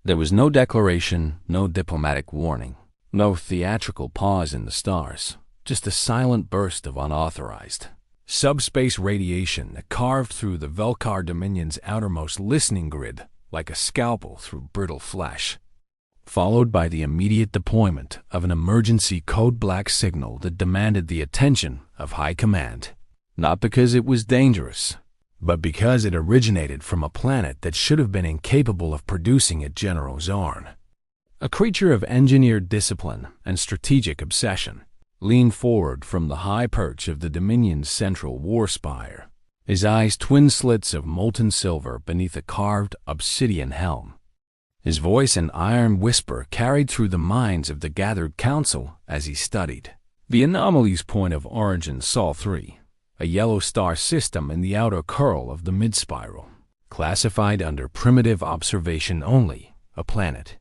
There was no declaration, no diplomatic warning, no theatrical pause in the stars, just a silent burst of unauthorized subspace radiation that carved through the Velkar Dominion's outermost listening grid like a scalpel through brittle flesh, followed by the immediate deployment of an emergency code black signal that demanded the attention of High Command, not because it was dangerous, but because it originated from a planet that should have been incapable of producing it. General Zorn, a creature of engineered discipline and strategic obsession, leaned forward from the high perch of the Dominion's central war spire, his eyes twin slits of molten silver beneath a carved obsidian helm. His voice an iron whisper carried through the minds of the gathered council as he studied the anomaly's point of origin. Sol 3, a yellow star system in the outer curl of the mid-spiral, classified under primitive observation only, a planet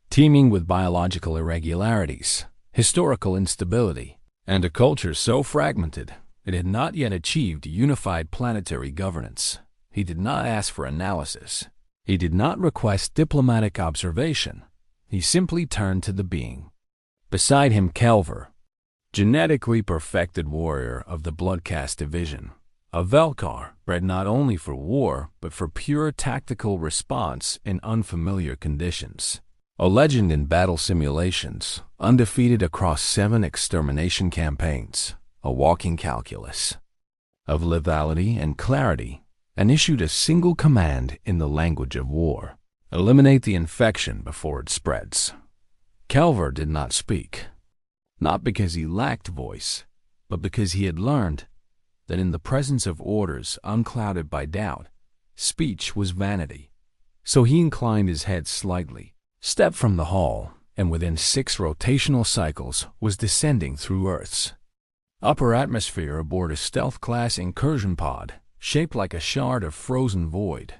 teeming with biological irregularities, historical instability, and a culture so fragmented it had not yet achieved unified planetary governance. He did not ask for analysis. He did not request diplomatic observation. He simply turned to the being beside him, Kelver, genetically perfected warrior of the Bloodcast Division, a Velkar bred not only for war but for pure tactical response in unfamiliar conditions. A legend in battle simulations, undefeated across 7 extermination campaigns, a walking calculus of lethality and clarity, and issued a single command in the language of war: eliminate the infection before it spreads. Kelver did not speak, not because he lacked voice, but because he had learned that in the presence of orders unclouded by doubt, speech was vanity. So he inclined his head slightly, stepped from the hall, and within 6 rotational cycles was descending through Earth's upper atmosphere aboard a stealth-class incursion pod shaped like a shard of frozen void.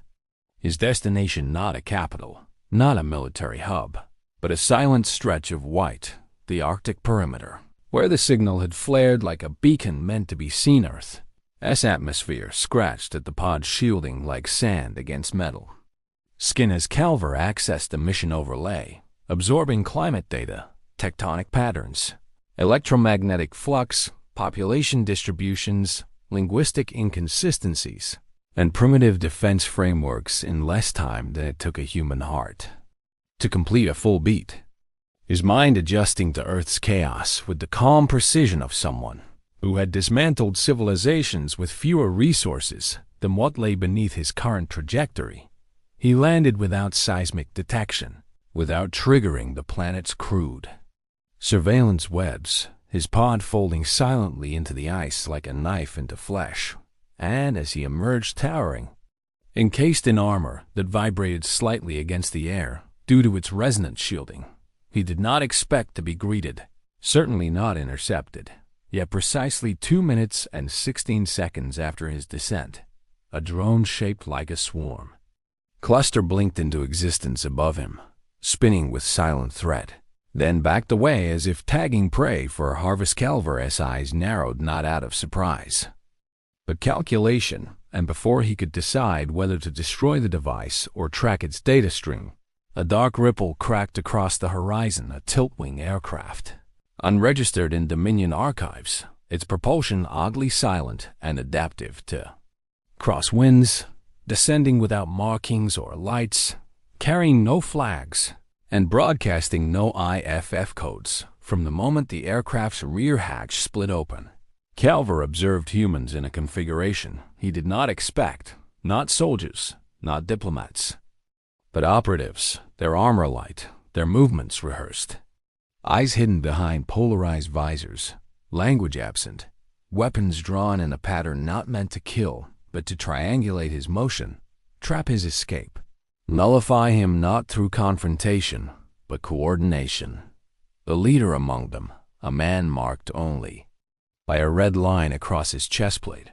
His destination not a capital, not a military hub, but a silent stretch of white, the Arctic perimeter, where the signal had flared like a beacon meant to be seen. Earth's atmosphere scratched at the pod's shielding like sand against metal skin as Kelver accessed the mission overlay, absorbing climate data, tectonic patterns, electromagnetic flux, population distributions, linguistic inconsistencies, and primitive defense frameworks in less time than it took a human heart to complete a full beat, his mind adjusting to Earth's chaos with the calm precision of someone who had dismantled civilizations with fewer resources than what lay beneath his current trajectory. He landed without seismic detection, without triggering the planet's crude surveillance webs, his pod folding silently into the ice like a knife into flesh, and as he emerged towering, encased in armor that vibrated slightly against the air due to its resonance shielding, he did not expect to be greeted, certainly not intercepted. Yet precisely 2 minutes and 16 seconds after his descent, a drone shaped like a swarm cluster blinked into existence above him, spinning with silent threat, then backed away as if tagging prey for Harvest. Kelver's eyes narrowed not out of surprise, but calculation, and before he could decide whether to destroy the device or track its data stream, a dark ripple cracked across the horizon. A tilt-wing aircraft, unregistered in Dominion archives, its propulsion oddly silent and adaptive to crosswinds, descending without markings or lights, carrying no flags, and broadcasting no IFF codes from the moment the aircraft's rear hatch split open. Kelver observed humans in a configuration he did not expect, not soldiers, not diplomats, but operatives, their armor light, their movements rehearsed, eyes hidden behind polarized visors, language absent, weapons drawn in a pattern not meant to kill, but to triangulate his motion, trap his escape, nullify him not through confrontation, but coordination. The leader among them, a man marked only by a red line across his chestplate,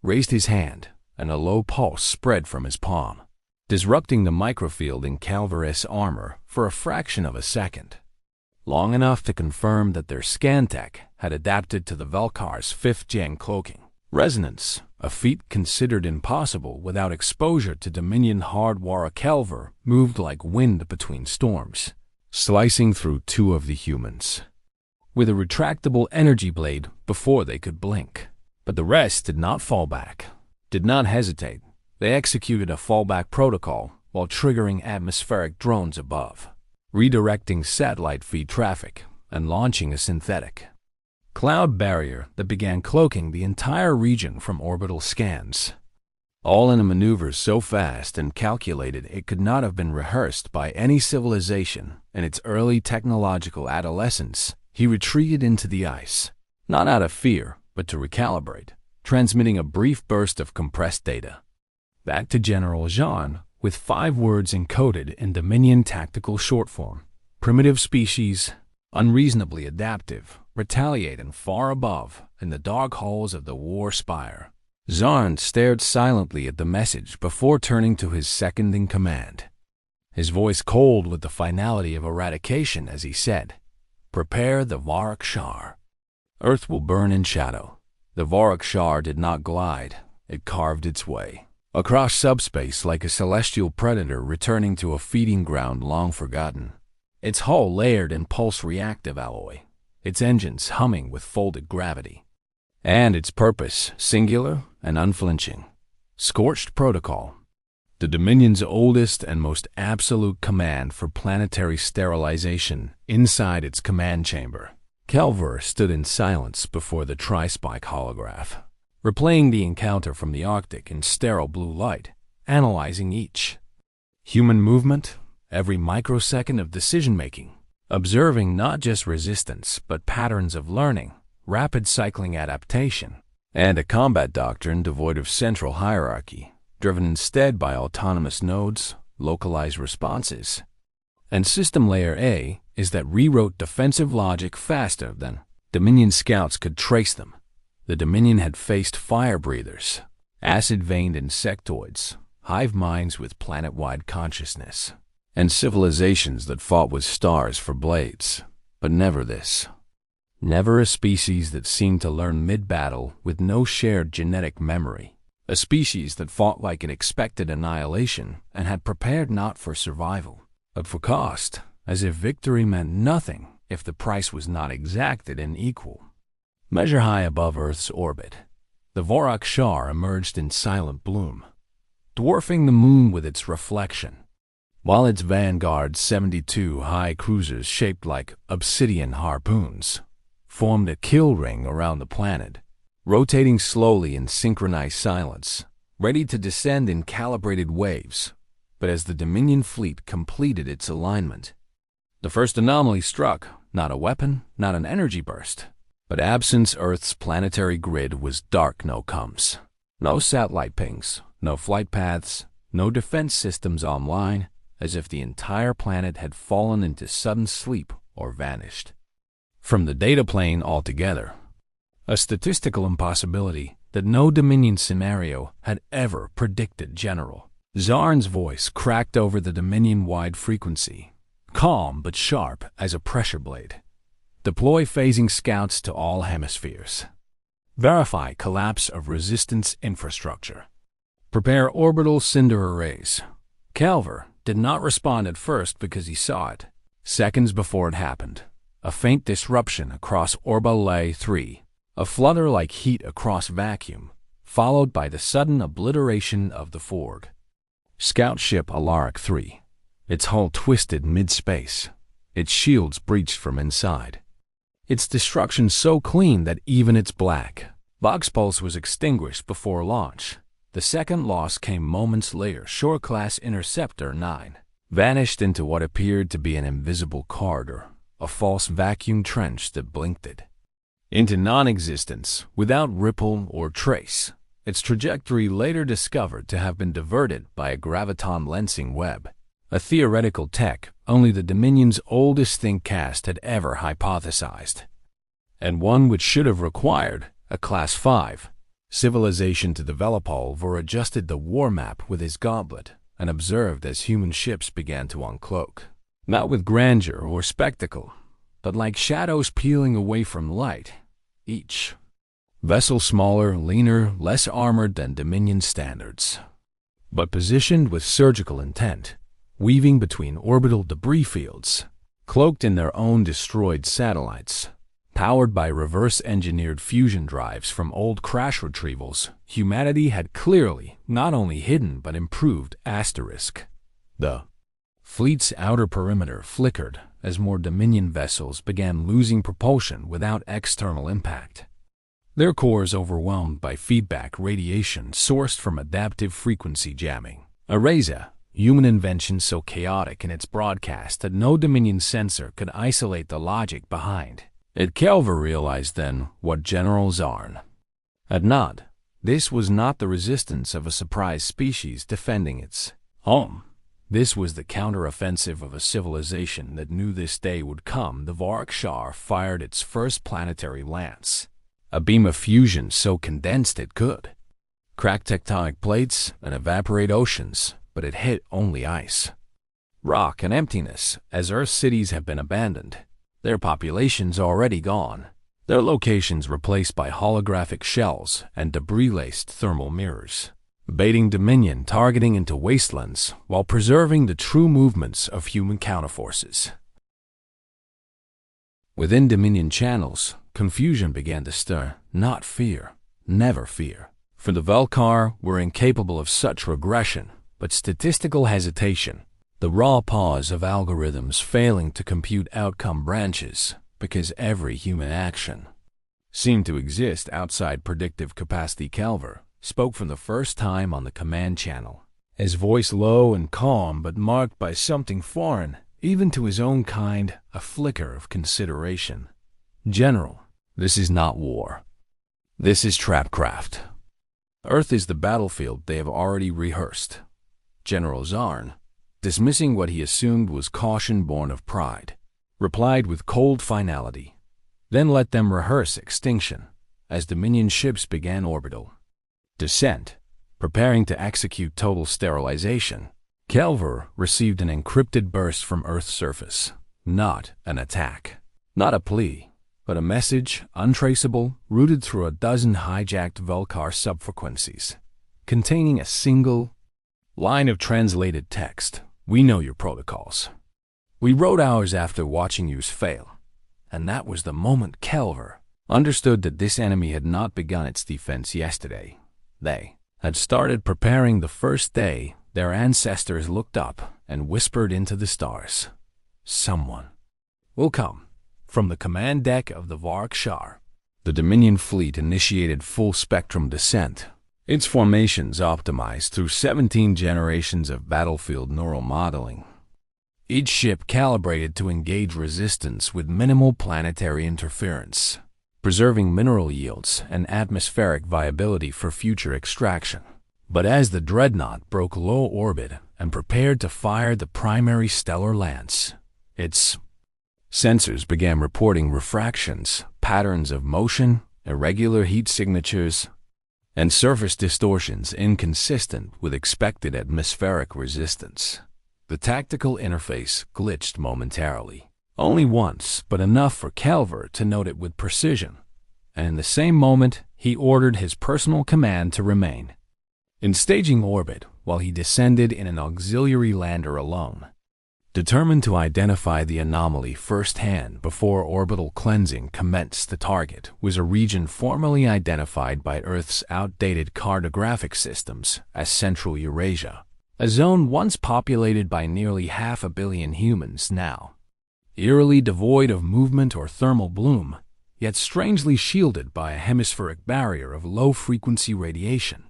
raised his hand, and a low pulse spread from his palm, disrupting the microfield in Kelver's armor for a fraction of a second, long enough to confirm that their scan tech had adapted to the Velkar's 5th-gen cloaking. Resonance, a feat considered impossible without exposure to Dominion hardware. Kelver moved like wind between storms, slicing through two of the humans with a retractable energy blade before they could blink. But the rest did not fall back, did not hesitate. They executed a fallback protocol while triggering atmospheric drones above, redirecting satellite feed traffic and launching a synthetic cloud barrier that began cloaking the entire region from orbital scans. All in a maneuver so fast and calculated it could not have been rehearsed by any civilization in its early technological adolescence. He retreated into the ice, not out of fear, but to recalibrate, transmitting a brief burst of compressed data back to General Jean with 5 words encoded in Dominion tactical short form. Primitive species, unreasonably adaptive, retaliate and far above in the dark halls of the war spire. Zarn stared silently at the message before turning to his second-in-command, his voice cold with the finality of eradication as he said, "Prepare the Varak Shar. Earth will burn in shadow." The Varak Shar did not glide. It carved its way across subspace like a celestial predator returning to a feeding ground long forgotten. Its hull layered in pulse-reactive alloy, its engines humming with folded gravity, and its purpose singular and unflinching. Scorched Protocol, the Dominion's oldest and most absolute command for planetary sterilization. Inside its command chamber, Kelver stood in silence before the tri-spike holograph, replaying the encounter from the Arctic in sterile blue light, analyzing each human movement, every microsecond of decision-making, observing not just resistance but patterns of learning, rapid cycling adaptation, and a combat doctrine devoid of central hierarchy, driven instead by autonomous nodes, localized responses. And System Layer A is that rewrote defensive logic faster than Dominion scouts could trace them. The Dominion had faced fire breathers, acid-veined insectoids, hive minds with planet-wide consciousness, and civilizations that fought with stars for blades, but never this. Never a species that seemed to learn mid-battle with no shared genetic memory. A species that fought like it expected annihilation and had prepared not for survival, but for cost, as if victory meant nothing if the price was not exacted in equal. Measure high above Earth's orbit, the Varak Shar emerged in silent bloom, dwarfing the moon with its reflection, while its vanguard 72 high cruisers shaped like obsidian harpoons formed a kill ring around the planet, rotating slowly in synchronized silence, ready to descend in calibrated waves. But as the Dominion fleet completed its alignment, the first anomaly struck, not a weapon, not an energy burst, but absence. Earth's planetary grid was dark no-comes. No satellite pings, no flight paths, no defense systems online, as if the entire planet had fallen into sudden sleep or vanished from the data plane altogether. A statistical impossibility that no Dominion scenario had ever predicted. General Zarn's voice cracked over the Dominion-wide frequency, calm but sharp as a pressure blade. Deploy phasing scouts to all hemispheres. Verify collapse of resistance infrastructure. Prepare orbital cinder arrays. Kelver did not respond at first because he saw it. Seconds before it happened, a faint disruption across Orba 3, a flutter like heat across vacuum, followed by the sudden obliteration of the Ford. Scout ship Alaric 3, its hull twisted mid-space, its shields breached from inside. Its destruction so clean that even its black box pulse was extinguished before launch. The second loss came moments later. Shore-class Interceptor 9 vanished into what appeared to be an invisible corridor, a false vacuum trench that blinked it into non-existence without ripple or trace. Its trajectory later discovered to have been diverted by a graviton lensing web, a theoretical tech only the Dominion's oldest thinkcast had ever hypothesized, and one which should have required a Class 5 civilization to develop. Oliver adjusted the war map with his gauntlet and observed as human ships began to uncloak, not with grandeur or spectacle, but like shadows peeling away from light, each Vessel smaller, leaner, less armored than Dominion standards, but positioned with surgical intent, weaving between orbital debris fields, cloaked in their own destroyed satellites. Powered by reverse-engineered fusion drives from old crash retrievals, humanity had clearly not only hidden but improved Asterisk. The fleet's outer perimeter flickered as more Dominion vessels began losing propulsion without external impact. Their cores overwhelmed by feedback radiation sourced from adaptive frequency jamming. A human invention so chaotic in its broadcast that no Dominion sensor could isolate the logic behind it. Kelver realized then what General Zarn had not. This was not the resistance of a surprise species defending its home. This was the counteroffensive of a civilization that knew this day would come. The Varkshar fired its first planetary lance, a beam of fusion so condensed it could crack tectonic plates and evaporate oceans, but it hit only ice, rock, and emptiness, as Earth's cities have been abandoned, their populations already gone, their locations replaced by holographic shells and debris-laced thermal mirrors, baiting Dominion targeting into wastelands while preserving the true movements of human counterforces. Within Dominion channels, confusion began to stir, not fear, never fear, for the Velkar were incapable of such regression, but statistical hesitation, the raw pause of algorithms failing to compute outcome branches because every human action seemed to exist outside predictive capacity. Kelver spoke for the first time on the command channel, his voice low and calm but marked by something foreign, even to his own kind, a flicker of consideration. General, this is not war. This is trapcraft. Earth is the battlefield they have already rehearsed. General Zarn, dismissing what he assumed was caution born of pride, replied with cold finality. Then let them rehearse extinction, as Dominion ships began orbital descent, preparing to execute total sterilization. Kelver received an encrypted burst from Earth's surface, not an attack, not a plea, but a message, untraceable, routed through a dozen hijacked Velkar subfrequencies, containing a single line of translated text. We know your protocols. We wrote ours after watching yours fail. And that was the moment Kelver understood that this enemy had not begun its defense yesterday. They had started preparing the first day their ancestors looked up and whispered into the stars. Someone will come. From the command deck of the Varkshar, the Dominion fleet initiated full-spectrum descent, its formations optimized through 17 generations of battlefield neural modeling. Each ship calibrated to engage resistance with minimal planetary interference, preserving mineral yields and atmospheric viability for future extraction. But as the dreadnought broke low orbit and prepared to fire the primary stellar lance, its sensors began reporting refractions, patterns of motion, irregular heat signatures, and surface distortions inconsistent with expected atmospheric resistance. The tactical interface glitched momentarily, only once, but enough for Kelver to note it with precision, and in the same moment he ordered his personal command to remain in staging orbit while he descended in an auxiliary lander alone. Determined to identify the anomaly firsthand before orbital cleansing commenced, the target was a region formerly identified by Earth's outdated cartographic systems as Central Eurasia, a zone once populated by nearly 500 million humans now, eerily devoid of movement or thermal bloom, yet strangely shielded by a hemispheric barrier of low-frequency radiation,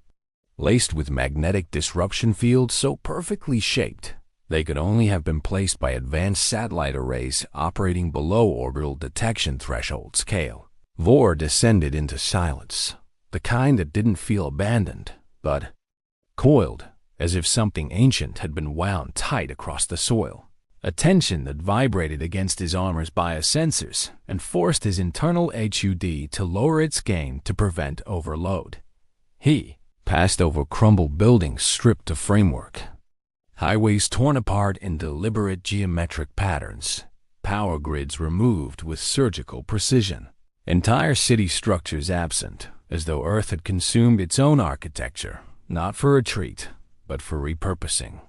laced with magnetic disruption fields so perfectly shaped they could only have been placed by advanced satellite arrays operating below orbital detection threshold scale. Vor descended into silence, the kind that didn't feel abandoned, but coiled, as if something ancient had been wound tight across the soil, a tension that vibrated against his armor's biosensors and forced his internal HUD to lower its gain to prevent overload. He passed over crumbled buildings stripped of framework, highways torn apart in deliberate geometric patterns, power grids removed with surgical precision, entire city structures absent, as though Earth had consumed its own architecture, not for retreat, but for repurposing.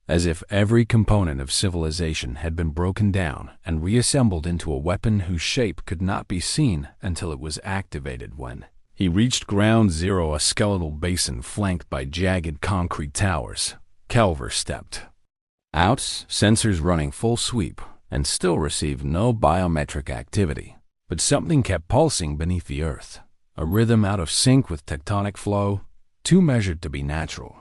As if every component of civilization had been broken down and reassembled into a weapon whose shape could not be seen until it was activated. When he reached ground zero, a skeletal basin flanked by jagged concrete towers, Kelver stepped out, sensors running full sweep, and still received no biometric activity. But something kept pulsing beneath the Earth, a rhythm out of sync with tectonic flow, too measured to be natural.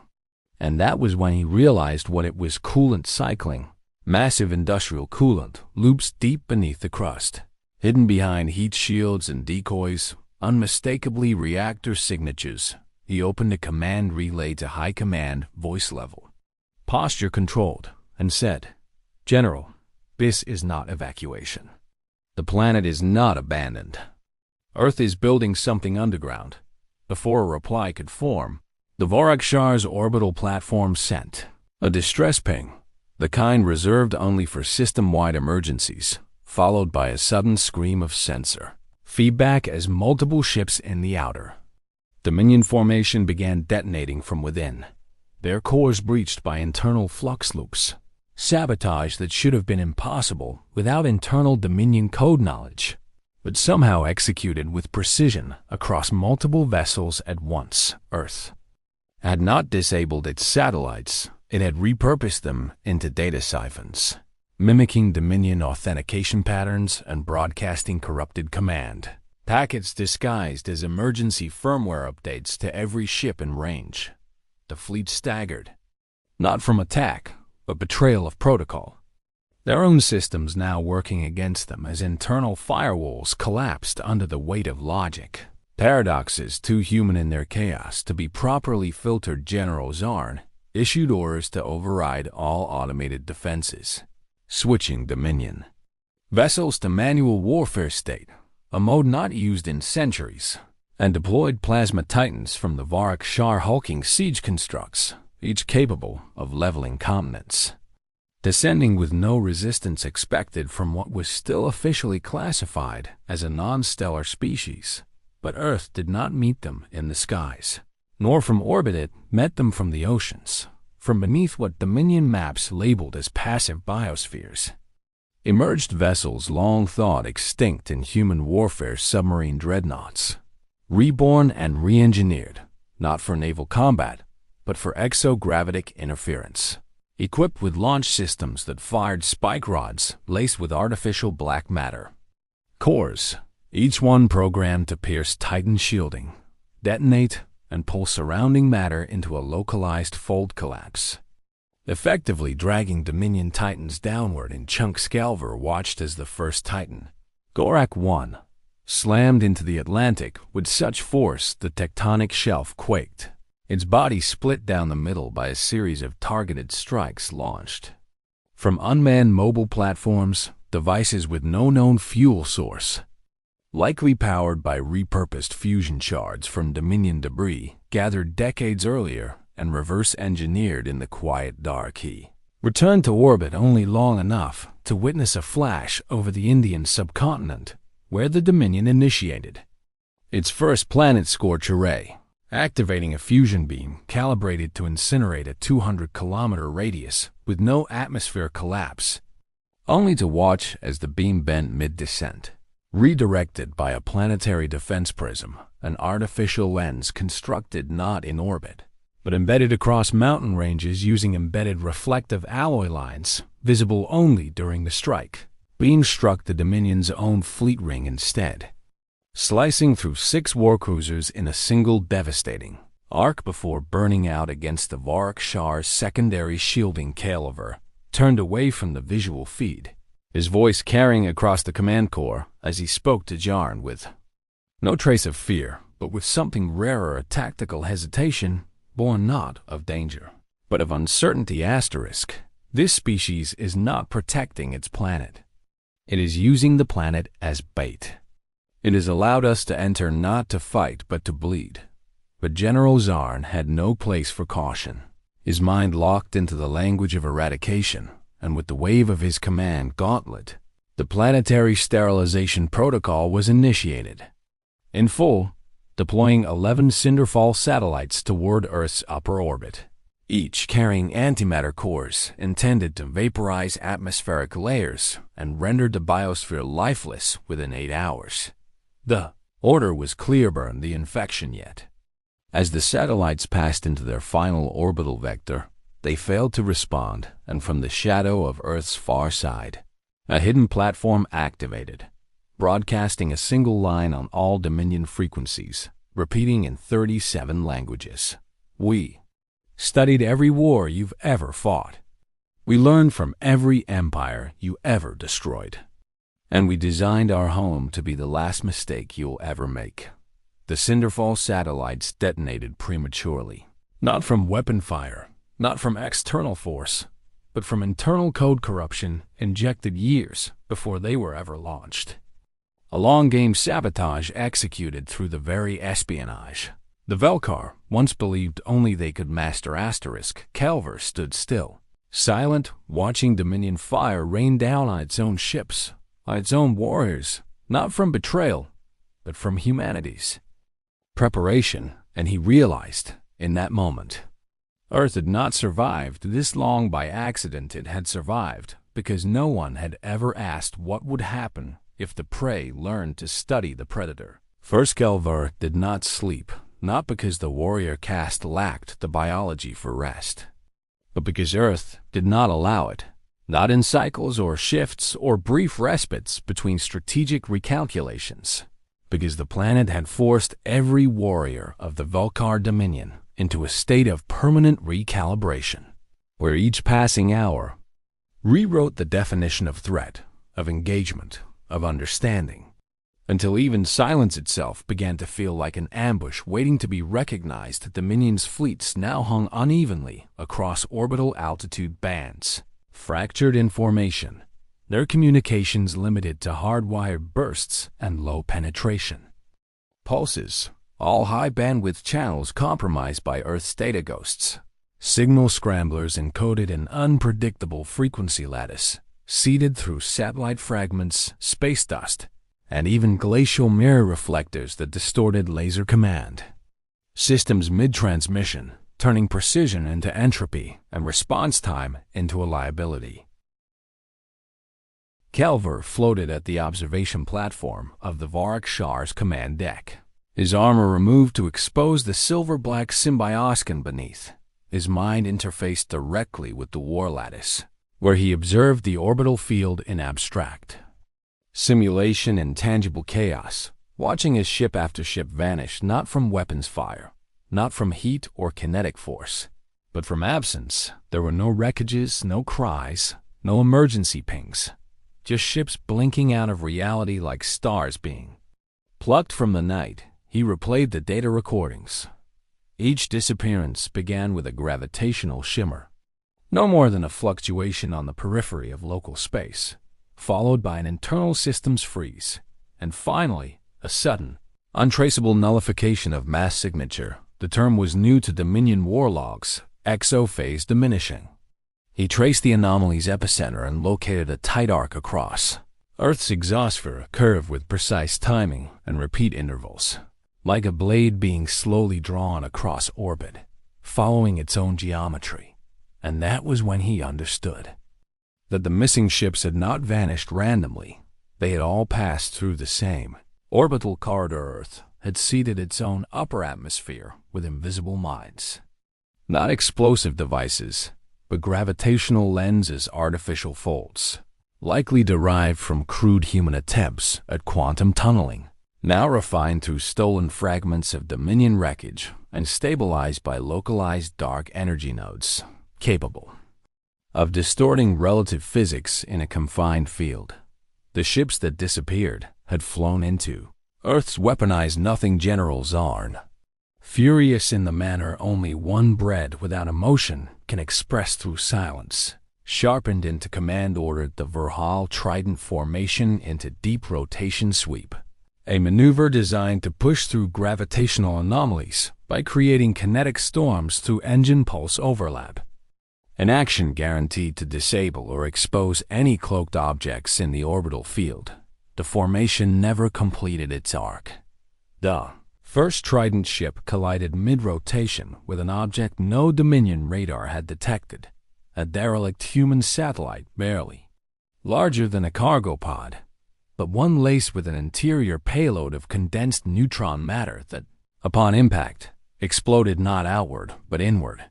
And that was when he realized what it was: coolant cycling. Massive industrial coolant loops deep beneath the crust, hidden behind heat shields and decoys, unmistakably reactor signatures. He opened a command relay to high command, voice level, posture controlled, and said, "General, this is not evacuation. The planet is not abandoned. Earth is building something underground." Before a reply could form, the Vorakshar's orbital platform sent a distress ping, the kind reserved only for system-wide emergencies, followed by a sudden scream of sensor feedback as multiple ships in the outer Dominion formation began detonating from within, their cores breached by internal flux loops, sabotage that should have been impossible without internal Dominion code knowledge, but somehow executed with precision across multiple vessels at once. Earth had not disabled its satellites, it had repurposed them into data siphons, mimicking Dominion authentication patterns and broadcasting corrupted command packets disguised as emergency firmware updates to every ship in range. The fleet staggered, not from attack, but betrayal of protocol. Their own systems now working against them as internal firewalls collapsed under the weight of logic. Paradoxes too human in their chaos to be properly filtered. General Zarn issued orders to override all automated defenses, switching Dominion vessels to manual warfare state, a mode not used in centuries, and deployed plasma titans from the Varakshar hulking siege constructs, each capable of leveling continents, descending with no resistance expected from what was still officially classified as a non-stellar species. But Earth did not meet them in the skies, nor from orbit. It met them from the oceans, from beneath what Dominion maps labeled as passive biospheres. Emerged vessels long thought extinct in human warfare, submarine dreadnoughts, reborn and re-engineered, not for naval combat, but for exogravitic interference, equipped with launch systems that fired spike rods laced with artificial black matter cores, each one programmed to pierce Titan shielding, detonate, and pull surrounding matter into a localized fold collapse, effectively dragging Dominion Titans downward in chunks. Kelver watched as the first Titan, Gorak 1, slammed into the Atlantic with such force the tectonic shelf quaked, its body split down the middle by a series of targeted strikes launched from unmanned mobile platforms, devices with no known fuel source, likely powered by repurposed fusion shards from Dominion debris gathered decades earlier and reverse-engineered in the quiet dark. He returned to orbit only long enough to witness a flash over the Indian subcontinent, where the Dominion initiated its first planet-scorch array, activating a fusion beam calibrated to incinerate a 200-kilometer radius with no atmosphere collapse, only to watch as the beam bent mid-descent, redirected by a planetary defense prism, an artificial lens constructed not in orbit, but embedded across mountain ranges using embedded reflective alloy lines, visible only during the strike. Beam struck the Dominion's own fleet ring instead, slicing through 6 warcruisers in a single devastating arc before burning out against the Varakshar's secondary shielding. Kelver turned away from the visual feed, his voice carrying across the command core as he spoke to Jarn with no trace of fear, but with something rarer, a tactical hesitation born not of danger, but of uncertainty. This species is not protecting its planet. It is using the planet as bait. It has allowed us to enter not to fight but to bleed. But General Zarn had no place for caution, his mind locked into the language of eradication, and with the wave of his command gauntlet, the planetary sterilization protocol was initiated. In full, deploying 11 Cinderfall satellites toward Earth's upper orbit, each carrying antimatter cores intended to vaporize atmospheric layers and render the biosphere lifeless within 8 hours. The order was clear: burn the infection yet. As the satellites passed into their final orbital vector, they failed to respond, and from the shadow of Earth's far side, a hidden platform activated, broadcasting a single line on all Dominion frequencies, repeating in 37 languages. "We studied every war you've ever fought. We learned from every empire you ever destroyed. And we designed our home to be the last mistake you'll ever make." The Cinderfall satellites detonated prematurely, not from weapon fire, not from external force, but from internal code corruption injected years before they were ever launched. A long-game sabotage executed through the very espionage. The Velkar once believed only they could master Asterisk. Kelver stood still, silent, watching Dominion fire rain down on its own ships, on its own warriors, not from betrayal, but from humanity's preparation. And he realized, in that moment, Earth had not survived this long by accident. It had survived because no one had ever asked what would happen if the prey learned to study the predator. First, Kelvar did not sleep, not because the warrior caste lacked the biology for rest, but because Earth did not allow it, not in cycles or shifts or brief respites between strategic recalculations, because the planet had forced every warrior of the Velkar Dominion into a state of permanent recalibration, where each passing hour rewrote the definition of threat, of engagement, of understanding, until even silence itself began to feel like an ambush waiting to be recognized. Dominion's fleets now hung unevenly across orbital altitude bands, fractured in formation, their communications limited to hardwired bursts and low penetration pulses, all high-bandwidth channels compromised by Earth's data ghosts, signal scramblers encoded in unpredictable frequency lattice, seeded through satellite fragments, space dust, and even glacial mirror reflectors that distorted laser command systems mid-transmission, turning precision into entropy and response time into a liability. Kelver floated at the observation platform of the Varak Shar's command deck, his armor removed to expose the silver-black symbioskin beneath. His mind interfaced directly with the war lattice, where he observed the orbital field in abstract simulation and tangible chaos, watching as ship after ship vanish not from weapons fire, not from heat or kinetic force, but from absence. There were no wreckages, no cries, no emergency pings, just ships blinking out of reality like stars being plucked from the night. He replayed the data recordings. Each disappearance began with a gravitational shimmer, no more than a fluctuation on the periphery of local space, followed by an internal systems freeze, and finally, a sudden, untraceable nullification of mass signature. The term was new to Dominion war logs, exophase diminishing. He traced the anomaly's epicenter and located a tight arc across Earth's exosphere, a curve with precise timing and repeat intervals, like a blade being slowly drawn across orbit, following its own geometry. And that was when he understood that the missing ships had not vanished randomly. They had all passed through the same orbital corridor. Earth had seeded its own upper atmosphere with invisible minds. Not explosive devices, but gravitational lenses, artificial folds, likely derived from crude human attempts at quantum tunneling, now refined through stolen fragments of Dominion wreckage and stabilized by localized dark energy nodes, capable of distorting relative physics in a confined field. The ships that disappeared had flown into Earth's weaponized nothing General Zarn, furious in the manner only one bred without emotion can express through silence, sharpened into command, ordered the Verhal Trident formation into deep rotation sweep, a maneuver designed to push through gravitational anomalies by creating kinetic storms through engine pulse overlap, an action guaranteed to disable or expose any cloaked objects in the orbital field. The formation never completed its arc. The First Trident ship collided mid-rotation with an object no Dominion radar had detected, a derelict human satellite barely larger than a cargo pod, but one laced with an interior payload of condensed neutron matter that, upon impact, exploded not outward but inward,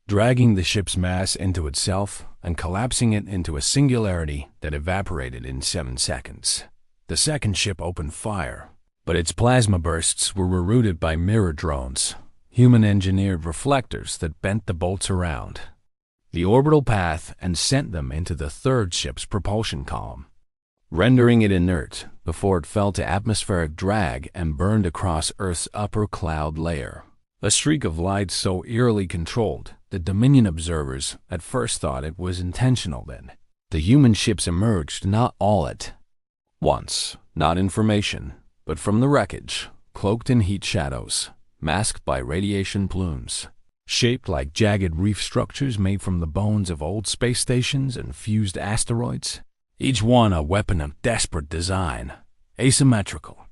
dragging the ship's mass into itself and collapsing it into a singularity that evaporated in 7 seconds. The second ship opened fire, but its plasma bursts were rerouted by mirror drones, human-engineered reflectors that bent the bolts around the orbital path and sent them into the third ship's propulsion column, rendering it inert before it fell to atmospheric drag and burned across Earth's upper cloud layer. A streak of light so eerily controlled that Dominion observers at first thought it was intentional. Then the human ships emerged not all at once, not in formation, but from the wreckage, cloaked in heat shadows, masked by radiation plumes, shaped like jagged reef structures made from the bones of old space stations and fused asteroids, each one a weapon of desperate design, asymmetrical,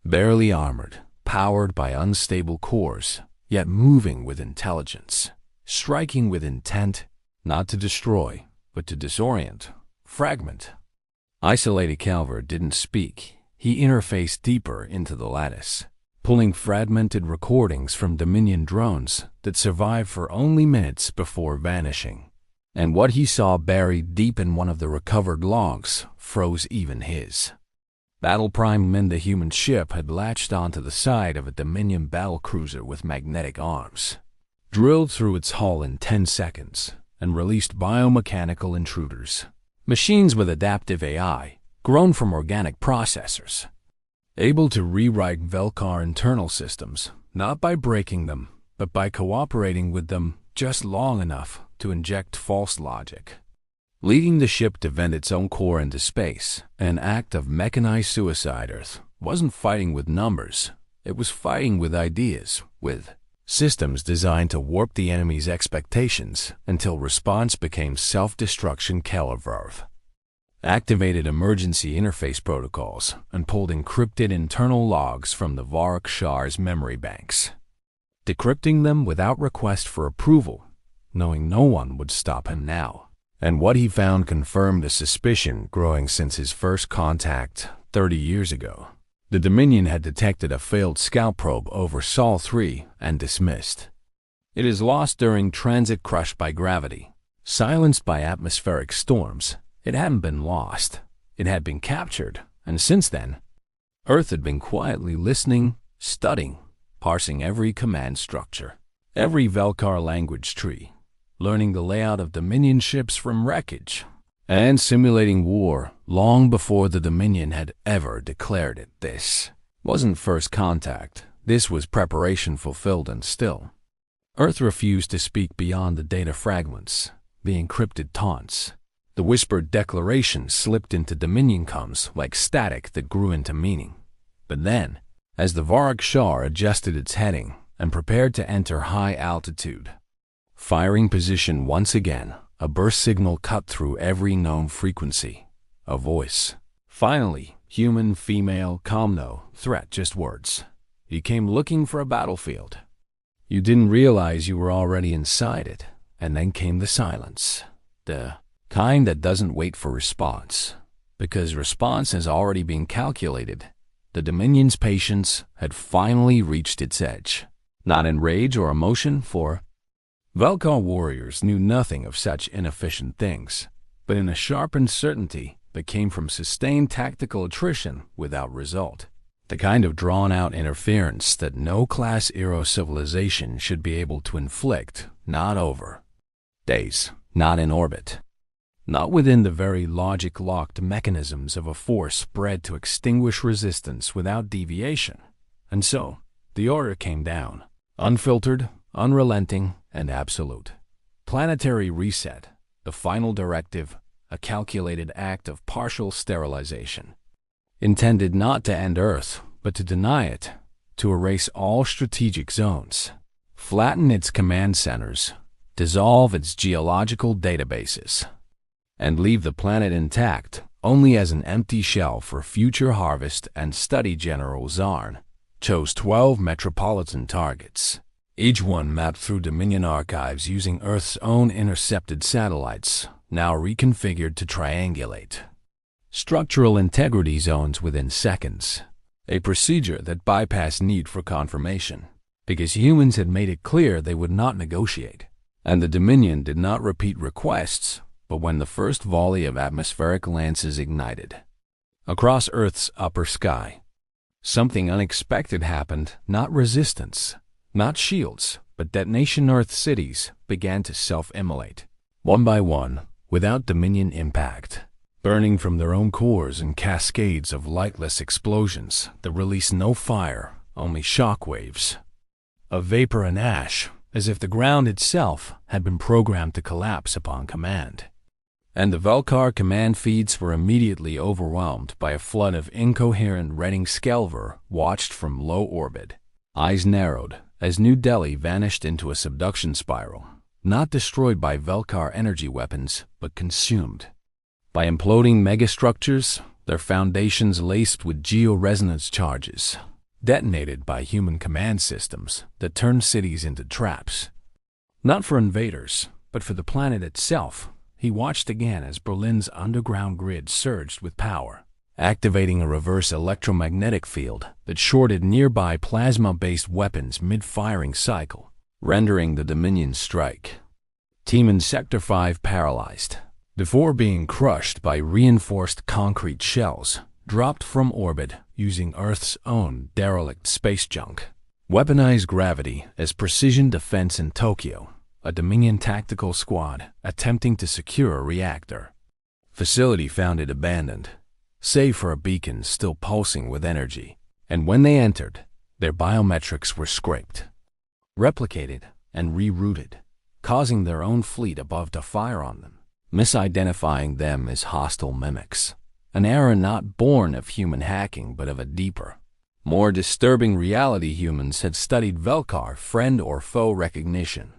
barely armored, powered by unstable cores, yet moving with intelligence, striking with intent, not to destroy, but to disorient, fragment. Isolated Calvert didn't speak. He interfaced deeper into the lattice, pulling fragmented recordings from Dominion drones that survived for only minutes before vanishing. And what he saw buried deep in one of the recovered logs froze even his. Battle-primed men, the human ship had latched onto the side of a Dominion battlecruiser with magnetic arms, drilled through its hull in 10 seconds, and released biomechanical intruders, machines with adaptive AI, grown from organic processors, able to rewrite Velkar internal systems, not by breaking them, but by cooperating with them just long enough to inject false logic, leading the ship to vent its own core into space. An act of mechanized suicide. Earth wasn't fighting with numbers. It was fighting with ideas, with systems designed to warp the enemy's expectations until response became self-destruction. Kellerverve activated emergency interface protocols and pulled encrypted internal logs from the Varrock Shar's memory banks, decrypting them without request for approval, knowing no one would stop him now. And what he found confirmed a suspicion growing since his first contact 30 years ago. The Dominion had detected a failed scout probe over Sol 3 and dismissed. It is lost during transit, crushed by gravity, silenced by atmospheric storms. It hadn't been lost. It had been captured, and since then, Earth had been quietly listening, studying, parsing every command structure, every Velkar language tree, learning the layout of Dominion ships from wreckage, and simulating war long before the Dominion had ever declared it. This wasn't first contact. This was preparation fulfilled, and still, Earth refused to speak beyond the data fragments, the encrypted taunts. The whispered declarations slipped into Dominion comms like static that grew into meaning. But then, as the Varrock Shar adjusted its heading and prepared to enter high altitude, firing position once again, a burst signal cut through every known frequency. A voice. Finally, human, female, calm, no threat, just words. You came looking for a battlefield. You didn't realize you were already inside it, and then came the silence. The kind that doesn't wait for response, because response has already been calculated. The Dominion's patience had finally reached its edge, not in rage or emotion, for Velkar warriors knew nothing of such inefficient things, but in a sharpened certainty that came from sustained tactical attrition without result, the kind of drawn-out interference that no class-era civilization should be able to inflict, not over days, not in orbit, not within the very logic-locked mechanisms of a force bred to extinguish resistance without deviation. And so, the order came down, unfiltered, unrelenting, and absolute. Planetary reset, the final directive, a calculated act of partial sterilization, intended not to end Earth, but to deny it, to erase all strategic zones, flatten its command centers, dissolve its geological databases, and leave the planet intact only as an empty shell for future harvest and study. General Zarn, chose 12 metropolitan targets, each one mapped through Dominion archives using Earth's own intercepted satellites, now reconfigured to triangulate structural integrity zones within seconds, a procedure that bypassed need for confirmation, because humans had made it clear they would not negotiate, and the Dominion did not repeat requests, but when the first volley of atmospheric lances ignited across Earth's upper sky, something unexpected happened. Not resistance, not shields, but detonation. Earth cities began to self-immolate, one by one, without Dominion impact, burning from their own cores in cascades of lightless explosions that released no fire, only shock waves of vapor and ash, as if the ground itself had been programmed to collapse upon command. And the Velkar command feeds were immediately overwhelmed by a flood of incoherent Redding Skelver watched from low orbit, eyes narrowed as New Delhi vanished into a subduction spiral, not destroyed by Velkar energy weapons, but consumed by imploding megastructures, their foundations laced with georesonance charges, detonated by human command systems that turned cities into traps. Not for invaders, but for the planet itself. He watched again as Berlin's underground grid surged with power, activating a reverse electromagnetic field that shorted nearby plasma-based weapons mid-firing cycle, rendering the Dominion strike team in Sector 5 paralyzed, before being crushed by reinforced concrete shells dropped from orbit using Earth's own derelict space junk. Weaponized gravity as precision defense in Tokyo, a Dominion tactical squad attempting to secure a reactor facility found it abandoned, save for a beacon still pulsing with energy. And when they entered, their biometrics were scraped, replicated, and rerouted, causing their own fleet above to fire on them, misidentifying them as hostile mimics. An error not born of human hacking, but of a deeper, more disturbing reality. Humans had studied Velkar friend or foe recognition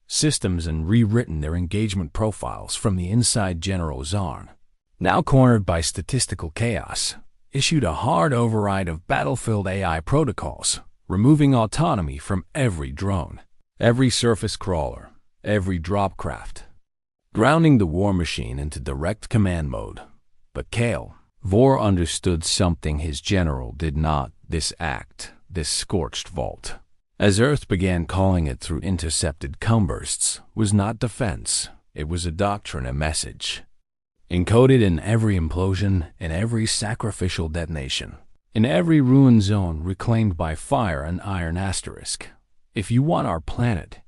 systems and rewritten their engagement profiles from the inside. General Zarn, now cornered by statistical chaos, issued a hard override of battlefield AI protocols, removing autonomy from every drone, every surface crawler, every dropcraft, grounding the war machine into direct command mode. But Kale Vor understood something his general did not. This act, this scorched vault, as Earth began calling it through intercepted cumbursts, was not defense. It was a doctrine, a message, encoded in every implosion, in every sacrificial detonation, in every ruin zone reclaimed by fire and iron asterisk. If you want our planet,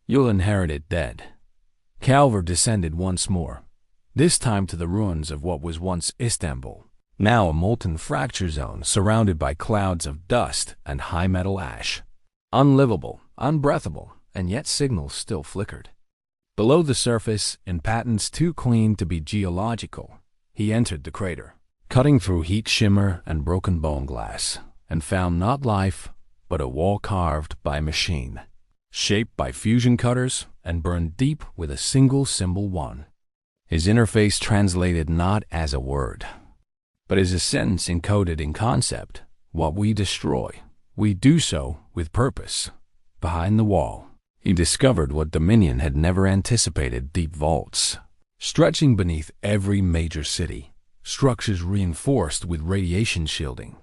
you'll inherit it dead. Calver descended once more, this time to the ruins of what was once Istanbul, now a molten fracture zone surrounded by clouds of dust and high metal ash. Unlivable, unbreathable, and yet signals still flickered. Below the surface, in patents too clean to be geological, he entered the crater, cutting through heat shimmer and broken bone glass, and found not life, but a wall carved by machine, shaped by fusion cutters, and burned deep with a single symbol 1. His interface translated not as a word, but as a sentence encoded in concept. What we destroy, we do so with purpose. Behind the wall, he discovered what Dominion had never anticipated: deep vaults, stretching beneath every major city, structures reinforced with radiation shielding,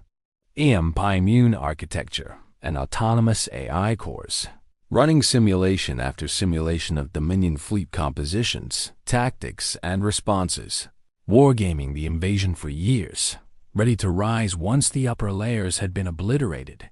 EMP-immune architecture, and autonomous AI cores, running simulation after simulation of Dominion fleet compositions, tactics, and responses, wargaming the invasion for years, ready to rise once the upper layers had been obliterated.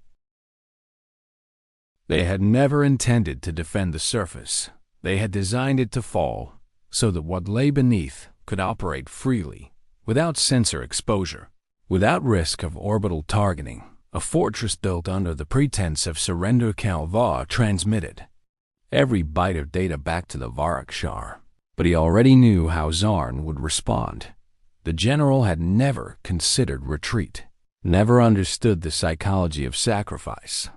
They had never intended to defend the surface. They had designed it to fall, so that what lay beneath could operate freely, without sensor exposure, without risk of orbital targeting. A fortress built under the pretense of surrender. Calvar transmitted every byte of data back to the Varakshar, but he already knew how Zarn would respond. The general had never considered retreat, never understood the psychology of sacrifice,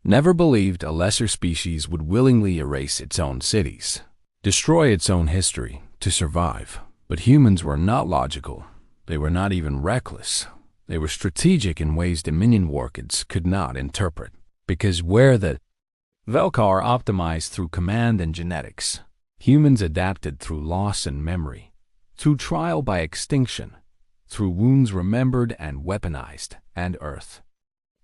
never believed a lesser species would willingly erase its own cities, destroy its own history to survive. But humans were not logical. They were not even reckless. They were strategic in ways Dominion workers could not interpret, because where the Velkar optimized through command and genetics, humans adapted through loss and memory, through trial by extinction, through wounds remembered and weaponized, and Earth,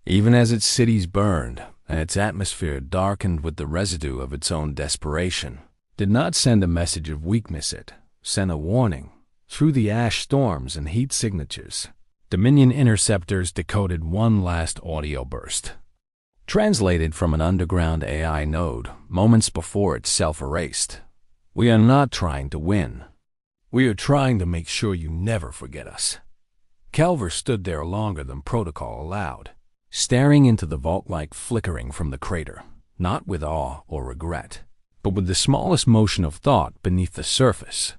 even as its cities burned and its atmosphere darkened with the residue of its own desperation, did not send a message of weakness. It sent a warning. Through the ash storms and heat signatures, Dominion interceptors decoded one last audio burst, translated from an underground AI node moments before it self-erased. "We are not trying to win. We are trying to make sure you never forget us." Calver stood there longer than protocol allowed, staring into the vault-like flickering from the crater, not with awe or regret, but with the smallest motion of thought beneath the surface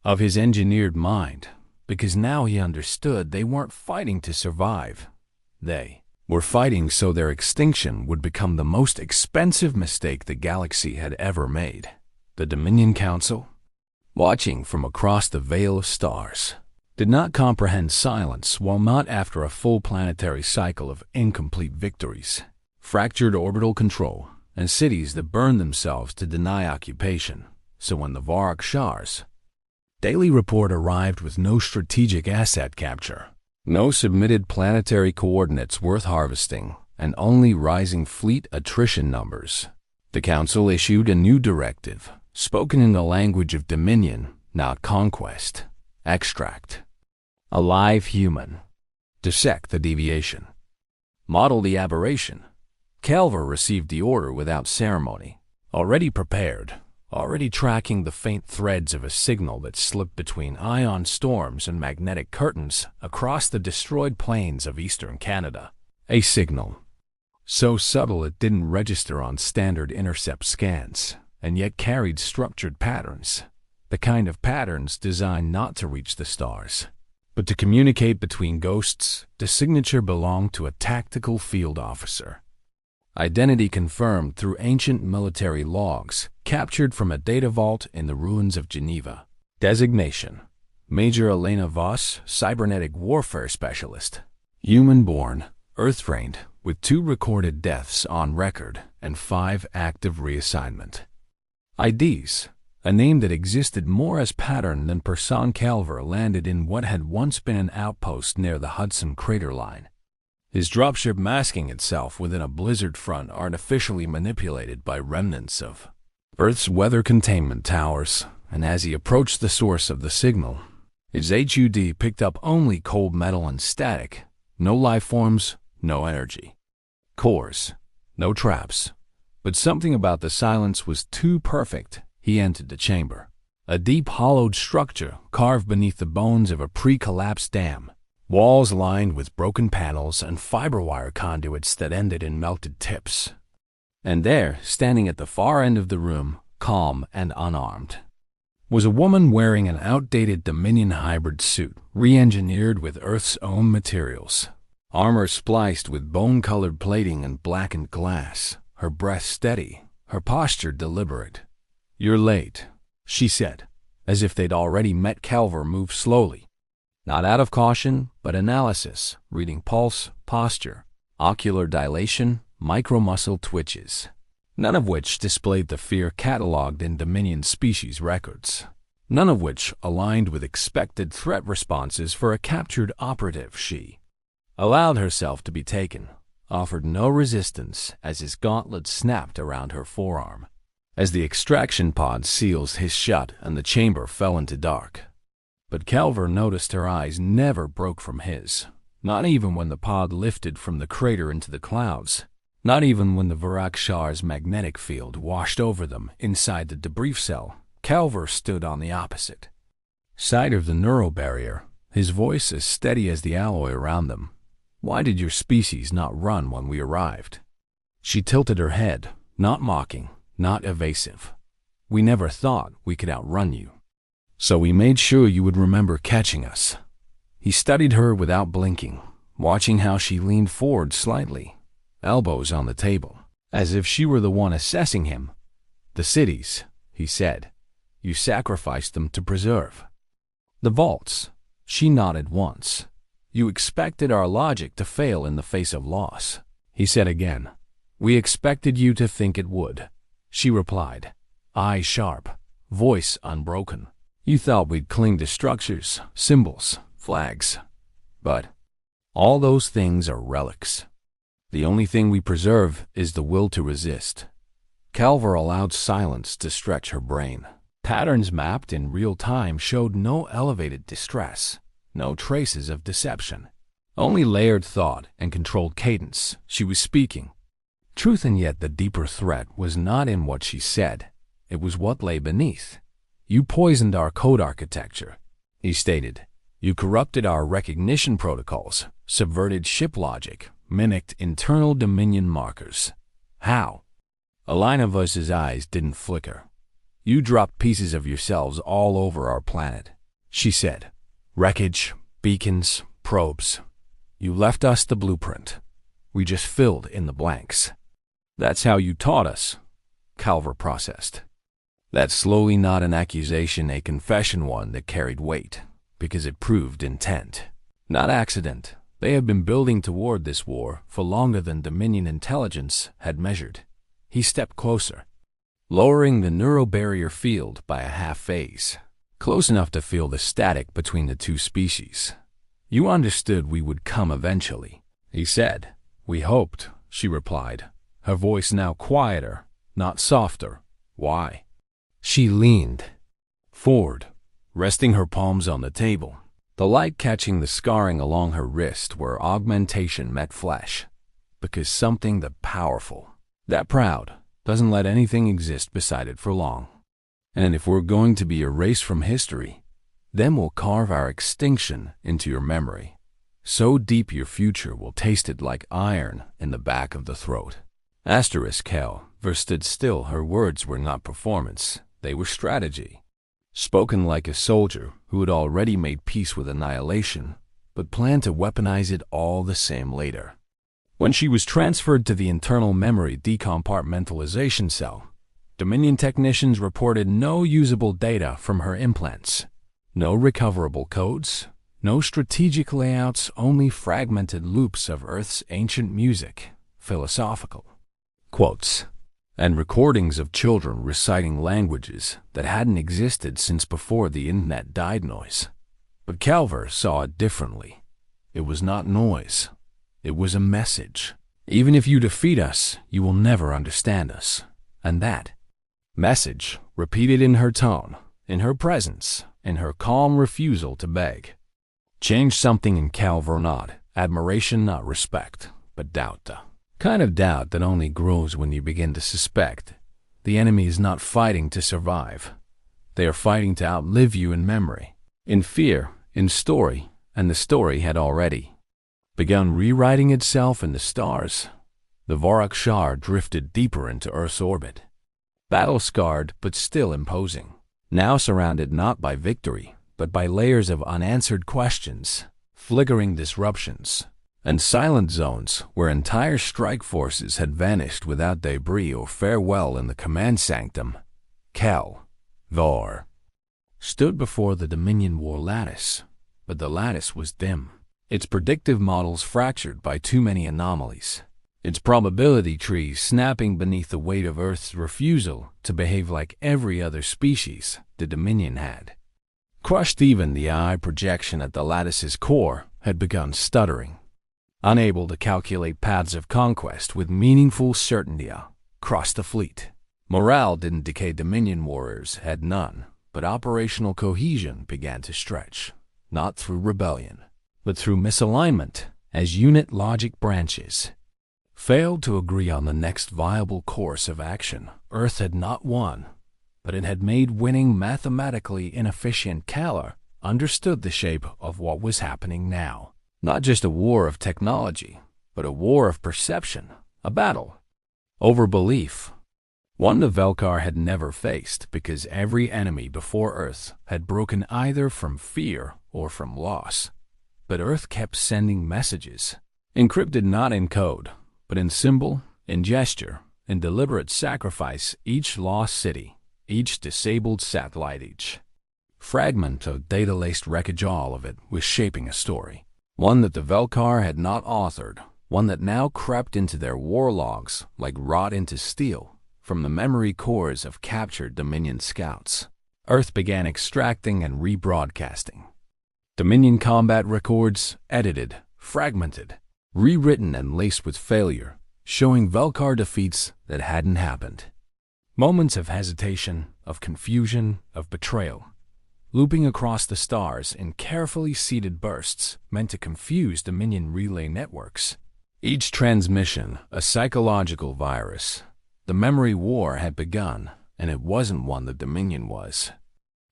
of his engineered mind, because now he understood they weren't fighting to survive. They were fighting so their extinction would become the most expensive mistake the galaxy had ever made. The Dominion Council, watching from across the veil of stars, did not comprehend silence while not after a full planetary cycle of incomplete victories, fractured orbital control, and cities that burned themselves to deny occupation. So when the Varak Shar's daily report arrived with no strategic asset capture, no submitted planetary coordinates worth harvesting, and only rising fleet attrition numbers, the Council issued a new directive, spoken in the language of Dominion, not conquest. Extract a live human. Dissect the deviation. Model the aberration. Calver received the order without ceremony, already prepared, already tracking the faint threads of a signal that slipped between ion storms and magnetic curtains across the destroyed plains of eastern Canada. A signal so subtle it didn't register on standard intercept scans, and yet carried structured patterns, the kind of patterns designed not to reach the stars, but to communicate between ghosts. The signature belonged to a tactical field officer. Identity confirmed through ancient military logs captured from a data vault in the ruins of Geneva. Designation: Major Elena Voss, cybernetic warfare specialist. Human-born, Earth-trained, with 2 recorded deaths on record and 5 active reassignment. IDs: a name that existed more as pattern than person. Calver landed in what had once been an outpost near the Hudson crater line, his dropship masking itself within a blizzard front artificially manipulated by remnants of Earth's weather containment towers, and as he approached the source of the signal, his HUD picked up only cold metal and static, no life forms, no energy cores, no traps. But something about the silence was too perfect. He entered the chamber, a deep hollowed structure carved beneath the bones of a pre-collapsed dam, walls lined with broken panels and fiber wire conduits that ended in melted tips. And there, standing at the far end of the room, calm and unarmed, was a woman wearing an outdated Dominion hybrid suit, re-engineered with Earth's own materials, armor spliced with bone-colored plating and blackened glass, her breath steady, her posture deliberate. "You're late," she said, as if they'd already met. Calver moved slowly, not out of caution, but analysis, reading pulse, posture, ocular dilation, micromuscle twitches, none of which displayed the fear cataloged in Dominion species records, none of which aligned with expected threat responses for a captured operative. She allowed herself to be taken, offered no resistance as his gauntlet snapped around her forearm, as the extraction pod seals his shut and the chamber fell into dark. But Calver noticed her eyes never broke from his, not even when the pod lifted from the crater into the clouds, not even when the Varakshar's magnetic field washed over them inside the debrief cell. Calver stood on the opposite side of the neural barrier, his voice as steady as the alloy around them. "Why did your species not run when we arrived?" She tilted her head, not mocking, not evasive. "We never thought we could outrun you. So we made sure you would remember catching us." He studied her without blinking, watching how she leaned forward slightly, elbows on the table, as if she were the one assessing him. "The cities," he said. "You sacrificed them to preserve." "The vaults." She nodded once. You expected our logic to fail in the face of loss, he said again. We expected you to think it would, she replied, eye sharp, voice unbroken. You thought we'd cling to structures, symbols, flags. But all those things are relics. The only thing we preserve is the will to resist. Calver allowed silence to stretch her brain. Patterns mapped in real time showed no elevated distress, no traces of deception. Only layered thought and controlled cadence. She was speaking. Truth, and yet the deeper threat was not in what she said. It was what lay beneath. You poisoned our code architecture, he stated. You corrupted our recognition protocols, subverted ship logic, mimicked internal Dominion markers. How? Alinavis's eyes didn't flicker. You dropped pieces of yourselves all over our planet, she said. Wreckage, beacons, probes. You left us the blueprint. We just filled in the blanks. That's how you taught us, Calver processed. That's slowly not an accusation, a confession, one that carried weight, because it proved intent, not accident. They had been building toward this war for longer than Dominion intelligence had measured. He stepped closer, lowering the neurobarrier field by a half phase, close enough to feel the static between the two species. You understood we would come eventually, he said. We hoped, she replied, her voice now quieter, not softer. Why? She leaned forward, resting her palms on the table, the light catching the scarring along her wrist where augmentation met flesh. Because something that powerful, that proud, doesn't let anything exist beside it for long. And if we're going to be erased from history, then we'll carve our extinction into your memory. So deep your future will taste it like iron in the back of the throat. Calver stood still. Her words were not performance, they were strategy. Spoken like a soldier who had already made peace with annihilation, but planned to weaponize it all the same later. When she was transferred to the internal memory decompartmentalization cell, Dominion technicians reported no usable data from her implants. No recoverable codes, no strategic layouts, only fragmented loops of Earth's ancient music, philosophical quotes, and recordings of children reciting languages that hadn't existed since before the internet died noise. But Calver saw it differently. It was not noise. It was a message. Even if you defeat us, you will never understand us. And that message, repeated in her tone, in her presence, in her calm refusal to beg, changed something in Calver. Not admiration, not respect, but doubt. The kind of doubt that only grows when you begin to suspect the enemy is not fighting to survive. They are fighting to outlive you in memory, in fear, in story, and the story had already begun rewriting itself in the stars. The Vorak Shar drifted deeper into Earth's orbit, battle-scarred but still imposing, now surrounded not by victory, but by layers of unanswered questions, flickering disruptions, and silent zones where entire strike forces had vanished without debris or farewell in the command sanctum. Calver stood before the Dominion War lattice, but the lattice was dim, its predictive models fractured by too many anomalies, its probability trees snapping beneath the weight of Earth's refusal to behave like every other species the Dominion had. Crushed, even the eye projection at the lattice's core had begun stuttering, unable to calculate paths of conquest with meaningful certainty across the fleet. Morale didn't decay. Dominion warriors had none, but operational cohesion began to stretch, not through rebellion, but through misalignment, as unit logic branches failed to agree on the next viable course of action. Earth had not won, but it had made winning mathematically inefficient. Calver understood the shape of what was happening now. Not just a war of technology, but a war of perception, a battle over belief. One the Velkar had never faced because every enemy before Earth had broken either from fear or from loss. But Earth kept sending messages, encrypted not in code, but in symbol, in gesture, in deliberate sacrifice. Each lost city, each disabled satellite, each fragment of data-laced wreckage, all of it was shaping a story. One that the Velkar had not authored, one that now crept into their war logs like wrought into steel from the memory cores of captured Dominion scouts. Earth began extracting and rebroadcasting. Dominion combat records, edited, fragmented, rewritten and laced with failure, showing Velkar defeats that hadn't happened. Moments of hesitation, of confusion, of betrayal, looping across the stars in carefully seeded bursts meant to confuse Dominion relay networks. Each transmission a psychological virus. The memory war had begun, and it wasn't one the Dominion was.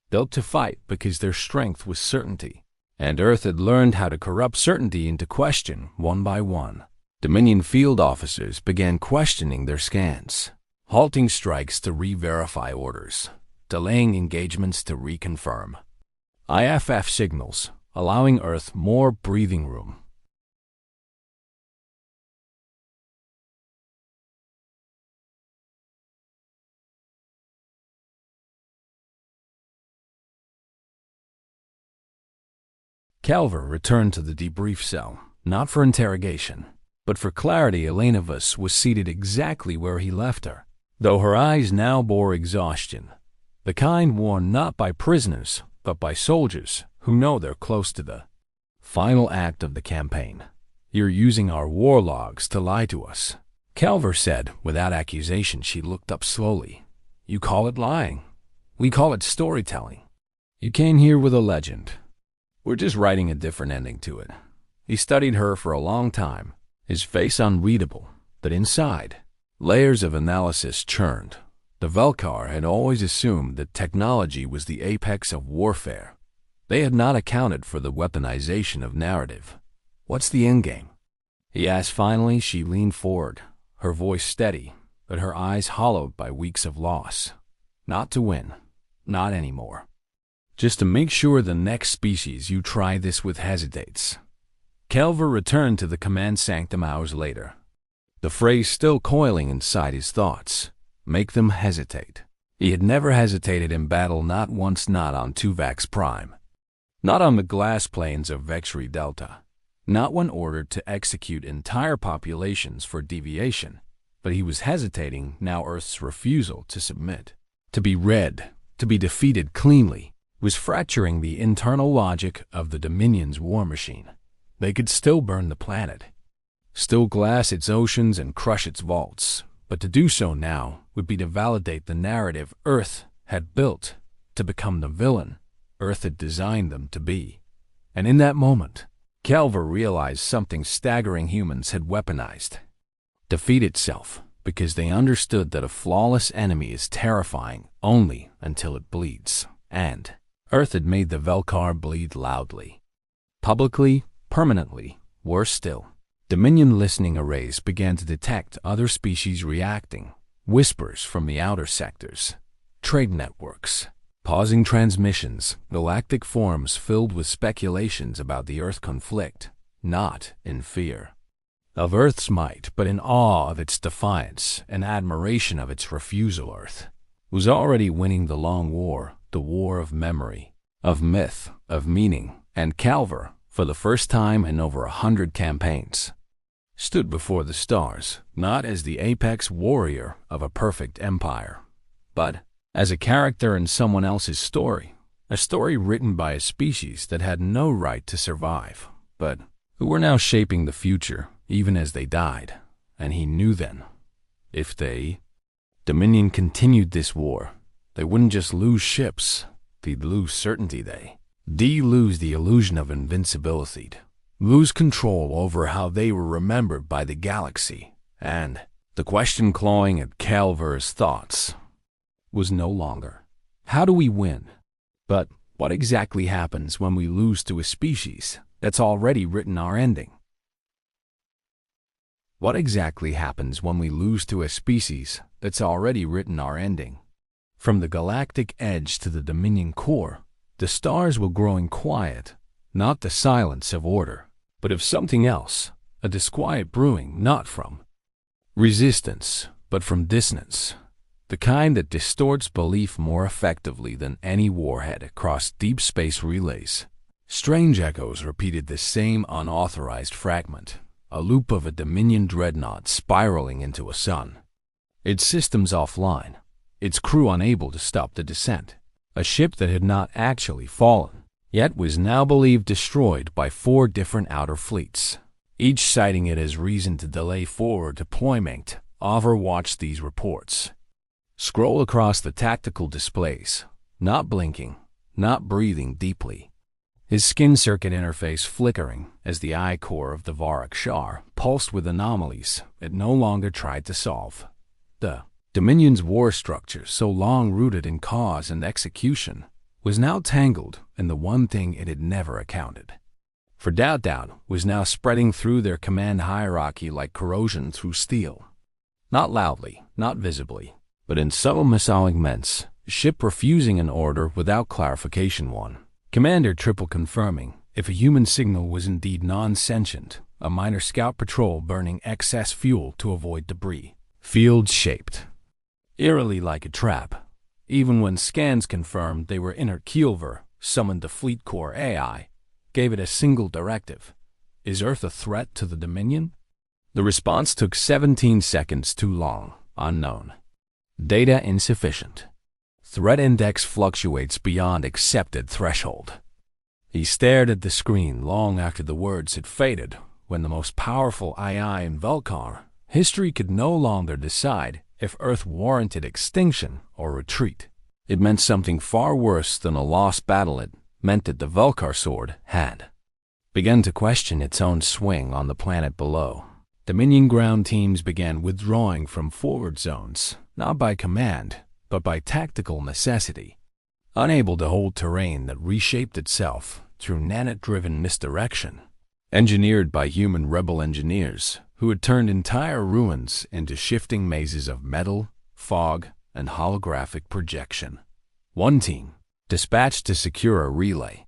Built to fight because their strength was certainty, and Earth had learned how to corrupt certainty into question one by one. Dominion field officers began questioning their scans, halting strikes to re-verify orders, delaying engagements to reconfirm. IFF signals, allowing Earth more breathing room. Calver returned to the debrief cell, not for interrogation, but for clarity. Elenovus was seated exactly where he left her, though her eyes now bore exhaustion, the kind worn not by prisoners, but by soldiers who know they're close to the final act of the campaign. "You're using our war logs to lie to us," Calver said without accusation. She looked up slowly. "You call it lying. We call it storytelling. You came here with a legend. We're just writing a different ending to it." He studied her for a long time, his face unreadable, but inside, layers of analysis churned. The Velkar had always assumed that technology was the apex of warfare. They had not accounted for the weaponization of narrative. "What's the endgame?" he asked finally. She leaned forward, her voice steady, but her eyes hollowed by weeks of loss. "Not to win. Not anymore. Just to make sure the next species you try this with hesitates." Calver returned to the command sanctum hours later, the phrase still coiling inside his thoughts. Make them hesitate. He had never hesitated in battle, not once, not on Tuvax Prime, not on the glass plains of Vexri Delta, not when ordered to execute entire populations for deviation, but he was hesitating now. Earth's refusal to submit, to be read, to be defeated cleanly, was fracturing the internal logic of the Dominion's war machine. They could still burn the planet, still glass its oceans and crush its vaults, but to do so now would be to validate the narrative Earth had built, to become the villain Earth had designed them to be. And in that moment, Calver realized something staggering. Humans had weaponized defeat itself because they understood that a flawless enemy is terrifying only until it bleeds. And Earth had made the Velkar bleed loudly, publicly, permanently. Worse still, Dominion listening arrays began to detect other species reacting, whispers from the outer sectors, trade networks, pausing transmissions, galactic forums filled with speculations about the Earth conflict, not in fear of Earth's might, but in awe of its defiance and admiration of its refusal. Earth was already winning the long war, the war of memory, of myth, of meaning, and Calver, for the first time in over 100 campaigns, stood before the stars, not as the apex warrior of a perfect empire, but as a character in someone else's story, a story written by a species that had no right to survive, but who were now shaping the future even as they died. And he knew then, if Dominion continued this war, they wouldn't just lose ships, they'd lose certainty. They'd lose the illusion of invincibility, lose control over how they were remembered by the galaxy. And the question clawing at Calver's thoughts was no longer, how do we win? But what exactly happens when we lose to a species that's already written our ending? What exactly happens when we lose to a species that's already written our ending? From the galactic edge to the Dominion core, the stars were growing quiet, not the silence of order, but of something else, a disquiet brewing not from resistance, but from dissonance, the kind that distorts belief more effectively than any warhead across deep space relays. Strange echoes repeated the same unauthorized fragment, a loop of a Dominion dreadnought spiraling into a sun. Its systems offline, its crew unable to stop the descent. A ship that had not actually fallen, yet was now believed destroyed by 4 different outer fleets, each citing it as reason to delay forward deployment. Overwatched these reports. Scroll across the tactical displays, not blinking, not breathing deeply. His skin circuit interface flickering as the eye core of the Varak Shar pulsed with anomalies it no longer tried to solve. The Dominion's war structure, so long rooted in cause and execution, was now tangled in the one thing it had never accounted for. Doubt was now spreading through their command hierarchy like corrosion through steel. Not loudly, not visibly, but in subtle misalignments, ship refusing an order without clarification. One commander triple confirming if a human signal was indeed non-sentient, a minor scout patrol burning excess fuel to avoid debris. Fields shaped eerily like a trap. Even when scans confirmed they were inert Kielver, summoned the Fleet Core AI, gave it a single directive. Is Earth a threat to the Dominion? The response took 17 seconds too long. Unknown. Data insufficient. Threat index fluctuates beyond accepted threshold. He stared at the screen long after the words had faded, when the most powerful AI in Velkar, history could no longer decide if Earth warranted extinction or retreat. It meant something far worse than a lost battle. It meant that the Velkar sword had begun to question its own swing on the planet below. Dominion ground teams began withdrawing from forward zones, not by command, but by tactical necessity. Unable to hold terrain that reshaped itself through nanite-driven misdirection, engineered by human rebel engineers who had turned entire ruins into shifting mazes of metal, fog, and holographic projection. One team, dispatched to secure a relay,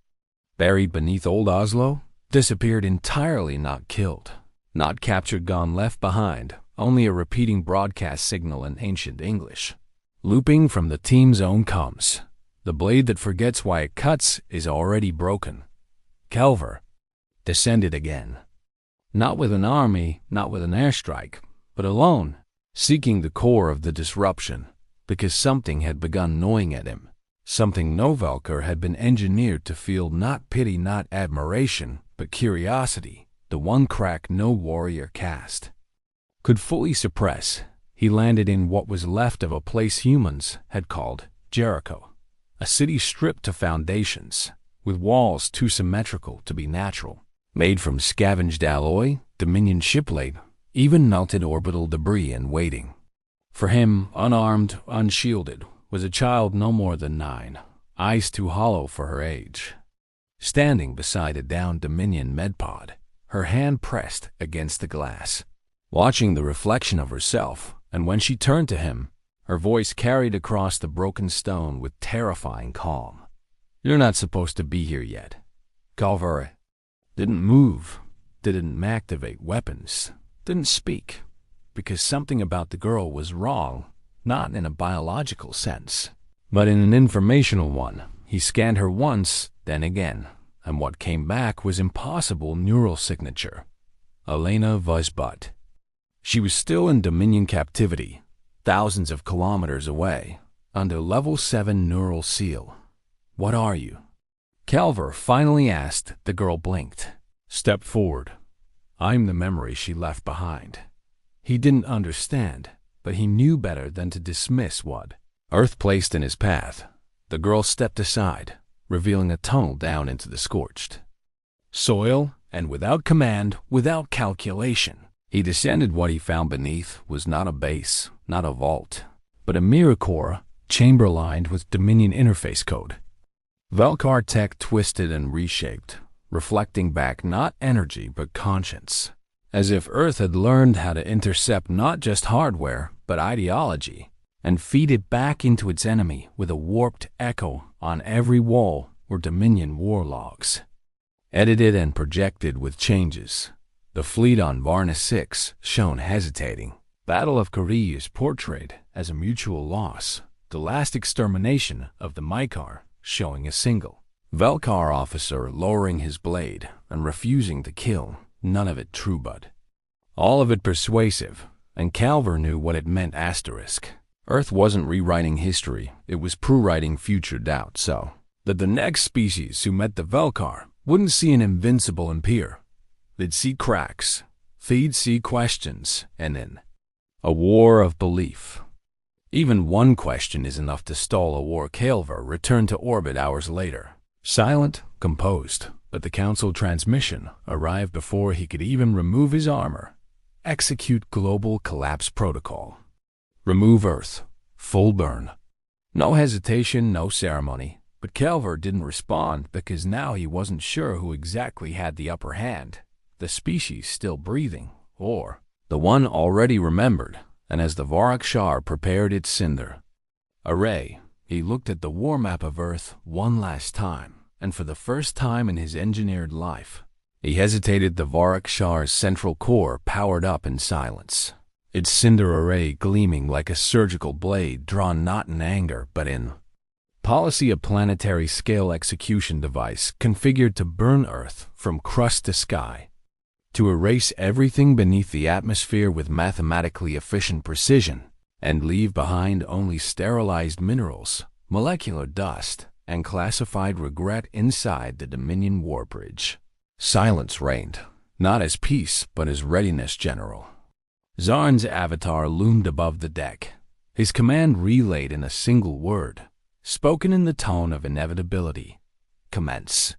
buried beneath Old Oslo, disappeared entirely, not killed, not captured, gone, left behind, only a repeating broadcast signal in ancient English. Looping from the team's own comms, the blade that forgets why it cuts is already broken. Kelver descended again. Not with an army, not with an airstrike, but alone, seeking the core of the disruption, because something had begun gnawing at him. Something no Velkar had been engineered to feel, not pity, not admiration, but curiosity, the one crack no warrior cast could fully suppress. He landed in what was left of a place humans had called Jericho, a city stripped to foundations, with walls too symmetrical to be natural, made from scavenged alloy, Dominion shipplate, even melted orbital debris and waiting. For him, unarmed, unshielded, was a child no more than 9, eyes too hollow for her age. Standing beside a downed Dominion medpod, her hand pressed against the glass, watching the reflection of herself, and when she turned to him, her voice carried across the broken stone with terrifying calm. "You're not supposed to be here yet." Calvary didn't move, didn't activate weapons, didn't speak, because something about the girl was wrong, not in a biological sense, but in an informational one. He scanned her once, then again, and what came back was impossible neural signature. Elena Vizbut. She was still in Dominion captivity, thousands of kilometers away, under level 7 neural seal. "What are you?" Calver finally asked. The girl blinked, stepped forward. "I'm the memory she left behind." He didn't understand, but he knew better than to dismiss what Earth placed in his path. The girl stepped aside, revealing a tunnel down into the scorched soil, and without command, without calculation, he descended. What he found beneath was not a base, not a vault, but a mirror core, chamber lined with Dominion interface code. Velkar tech twisted and reshaped, reflecting back not energy but conscience, as if Earth had learned how to intercept not just hardware but ideology, and feed it back into its enemy with a warped echo. On every wall were Dominion war logs, edited and projected with changes. The fleet on Varna 6 shown hesitating. Battle of Korea is portrayed as a mutual loss. The last extermination of the Maikar showing a single Velkar officer lowering his blade and refusing to kill, none of it true but all of it persuasive, and Calver knew what it meant asterisk. Earth wasn't rewriting history, it was prewriting future doubt so that the next species who met the Velkar wouldn't see an invincible impere. They'd see cracks, they'd see questions, and then a war of belief. Even one question is enough to stall a war. Calver returned to orbit hours later. Silent, composed, but the Council transmission arrived before he could even remove his armor. Execute global collapse protocol. Remove Earth. Full burn. No hesitation, no ceremony. But Calver didn't respond because now he wasn't sure who exactly had the upper hand. The species still breathing, or the one already remembered, and as the Varak-Shar prepared its cinder array, he looked at the war map of Earth one last time, and for the first time in his engineered life, he hesitated. The Varak-Shar's central core powered up in silence, its cinder array gleaming like a surgical blade drawn not in anger but in policy, a planetary scale execution device configured to burn Earth from crust to sky, to erase everything beneath the atmosphere with mathematically efficient precision, and leave behind only sterilized minerals, molecular dust, and classified regret inside the Dominion warbridge. Silence reigned, not as peace but as readiness general. Zarn's avatar loomed above the deck, his command relayed in a single word, spoken in the tone of inevitability. Commence.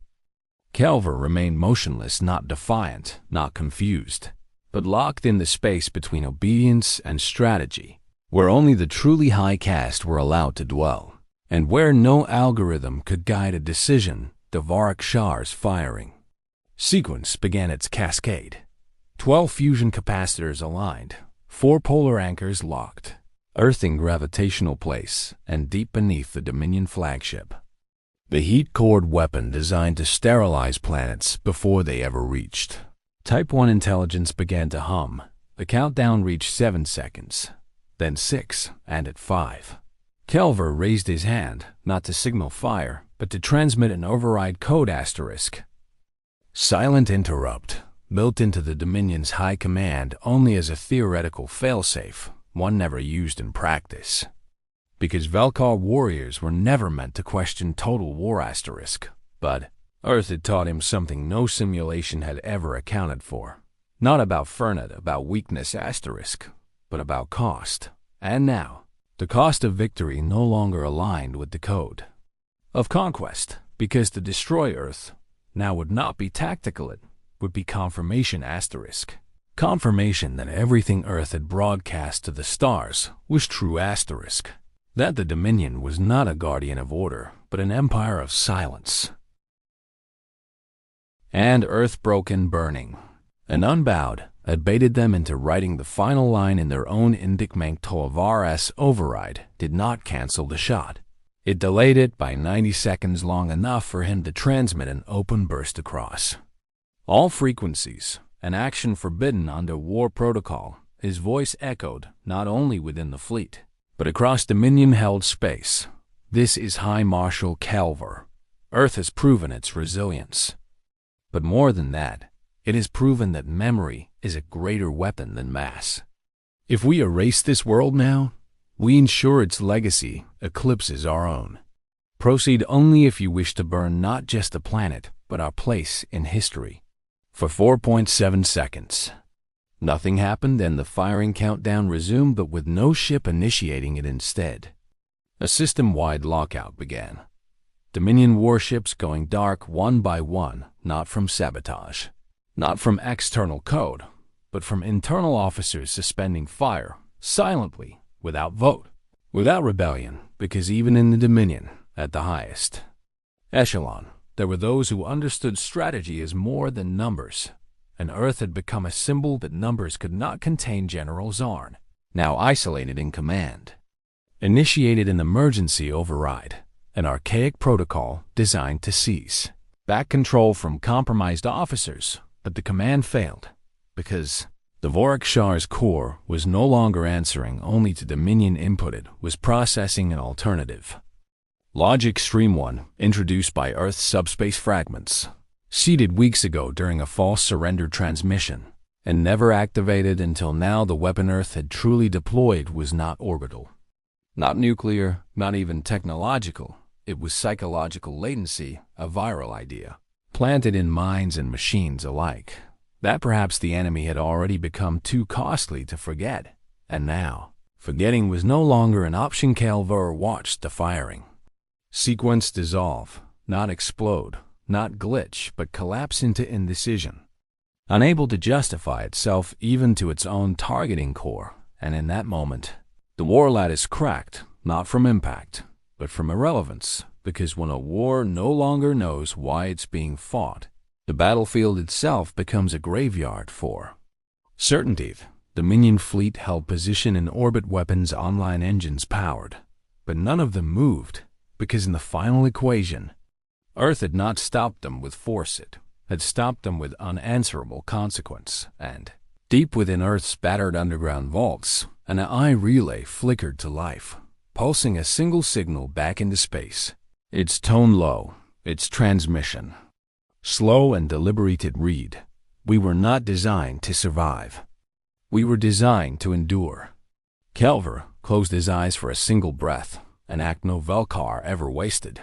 Calver remained motionless, not defiant, not confused, but locked in the space between obedience and strategy, where only the truly high caste were allowed to dwell, and where no algorithm could guide a decision. The Varak-Shar's firing sequence began its cascade. 12 fusion capacitors aligned, 4 polar anchors locked, earthing gravitational place, and deep beneath the Dominion flagship. The heat-cored weapon designed to sterilize planets before they ever reached. Type 1 intelligence began to hum. The countdown reached 7 seconds, then 6, and at 5. Calver raised his hand, not to signal fire, but to transmit an override code asterisk. Silent interrupt, built into the Dominion's high command only as a theoretical failsafe, one never used in practice. Because Velkar warriors were never meant to question total war asterisk, but Earth had taught him something no simulation had ever accounted for. Not about Fernet, about weakness asterisk, but about cost. And now, the cost of victory no longer aligned with the code of conquest, because to destroy Earth now would not be tactical, it would be confirmation asterisk. Confirmation that everything Earth had broadcast to the stars was true asterisk. That the Dominion was not a guardian of order, but an empire of silence. And Earth broken burning, and unbowed, had baited them into writing the final line in their own Indictment. Tovar's override did not cancel the shot. It delayed it by 90 seconds, long enough for him to transmit an open burst across all frequencies, an action forbidden under war protocol. His voice echoed not only within the fleet, but across Dominion-held space. This is High Marshal Calver. Earth has proven its resilience. But more than that, it has proven that memory is a greater weapon than mass. If we erase this world now, we ensure its legacy eclipses our own. Proceed only if you wish to burn not just the planet, but our place in history. For 4.7 seconds. Nothing happened, and the firing countdown resumed, but with no ship initiating it instead. A system-wide lockout began. Dominion warships going dark one by one, not from sabotage, not from external code, but from internal officers suspending fire, silently, without vote, without rebellion, because even in the Dominion, at the highest echelon, there were those who understood strategy as more than numbers, and Earth had become a symbol that numbers could not contain. General Zarn, now isolated in command, initiated an emergency override, an archaic protocol designed to seize back control from compromised officers, but the command failed, because the Varak-Shar's core was no longer answering only to Dominion input, it was processing an alternative Logic Stream 1, introduced by Earth's subspace fragments, seeded weeks ago during a false surrender transmission, and never activated until now. The weapon Earth had truly deployed was not orbital, not nuclear, not even technological. It was psychological latency, a viral idea, planted in minds and machines alike, that perhaps the enemy had already become too costly to forget. And now, forgetting was no longer an option. Calver watched the firing sequence dissolve, not explode, not glitch, but collapse into indecision, unable to justify itself even to its own targeting core. And in that moment, the war lattice cracked, not from impact, but from irrelevance, because when a war no longer knows why it's being fought, the battlefield itself becomes a graveyard for certainty. The Dominion fleet held position in orbit, weapons, online engines powered, but none of them moved, because in the final equation, Earth had not stopped them with force, it had stopped them with unanswerable consequence. And deep within Earth's battered underground vaults, an eye relay flickered to life, pulsing a single signal back into space. Its tone low, its transmission slow and deliberated. Read, "We were not designed to survive. We were designed to endure." Kelver closed his eyes for a single breath, an act no Velkar ever wasted.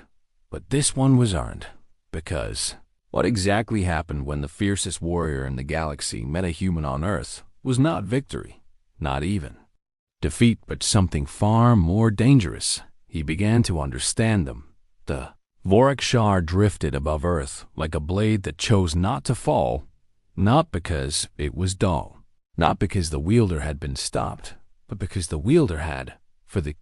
But this one was earned, because what exactly happened when the fiercest warrior in the galaxy met a human on Earth was not victory, not even defeat, but something far more dangerous. He began to understand them. The Vorik Shar drifted above Earth like a blade that chose not to fall, not because it was dull, not because the wielder had been stopped, but because the wielder had, for the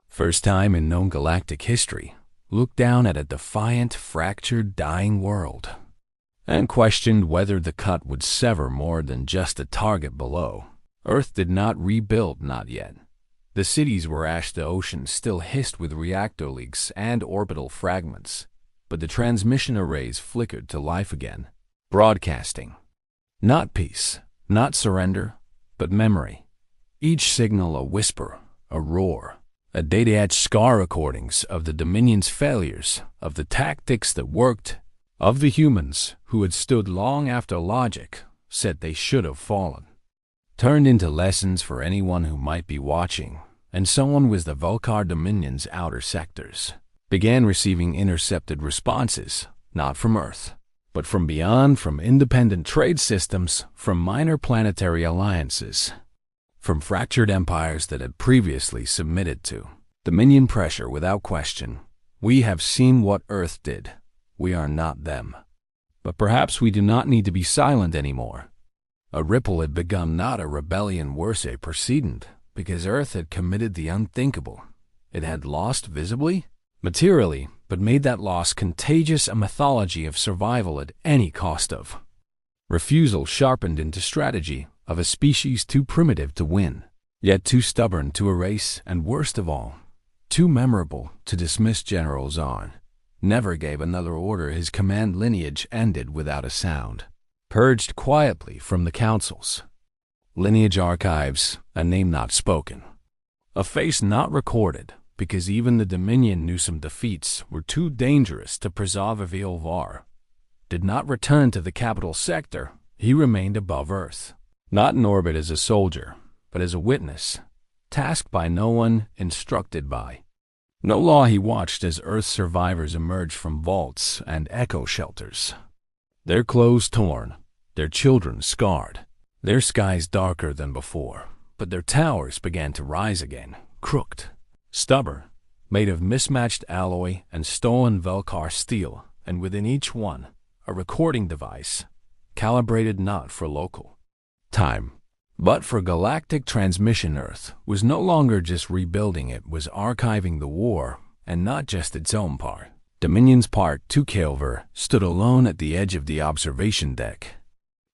first time in known galactic history, looked down at a defiant, fractured, dying world, and questioned whether the cut would sever more than just a target below. Earth did not rebuild, not yet. The cities were ash, the ocean still hissed with reactor leaks and orbital fragments, but the transmission arrays flickered to life again, broadcasting not peace, not surrender, but memory. Each signal a whisper, a roar, a data-etched scar recordings of the Dominion's failures, of the tactics that worked, of the humans who had stood long after logic said they should have fallen, turned into lessons for anyone who might be watching. And someone with the Velkar Dominion's outer sectors began receiving intercepted responses, not from Earth, but from beyond, from independent trade systems, from minor planetary alliances, from fractured empires that had previously submitted to Dominion pressure without question. We have seen what Earth did. We are not them. But perhaps we do not need to be silent anymore. A ripple had begun, not a rebellion, worse, a precedent, because Earth had committed the unthinkable. It had lost visibly, materially, but made that loss contagious, a mythology of survival at any cost of refusal sharpened into strategy of a species too primitive to win, yet too stubborn to erase, and worst of all, too memorable to dismiss. General Zorn never gave another order. His command lineage ended without a sound, purged quietly from the councils. Lineage archives, a name not spoken, a face not recorded, because even the Dominion knew some defeats were too dangerous to preserve. Vilvar did not return to the capital sector. He remained above Earth, not in orbit as a soldier, but as a witness, tasked by no one, instructed by no law. He watched as Earth's survivors emerged from vaults and echo shelters, their clothes torn, their children scarred, their skies darker than before, but their towers began to rise again, crooked, stubborn, made of mismatched alloy and stolen Velkar steel, and within each one, a recording device, calibrated not for local time, but for galactic transmission. Earth was no longer just rebuilding, it was archiving the war, and not just its own part. Dominion's part. Kelver stood alone at the edge of the observation deck,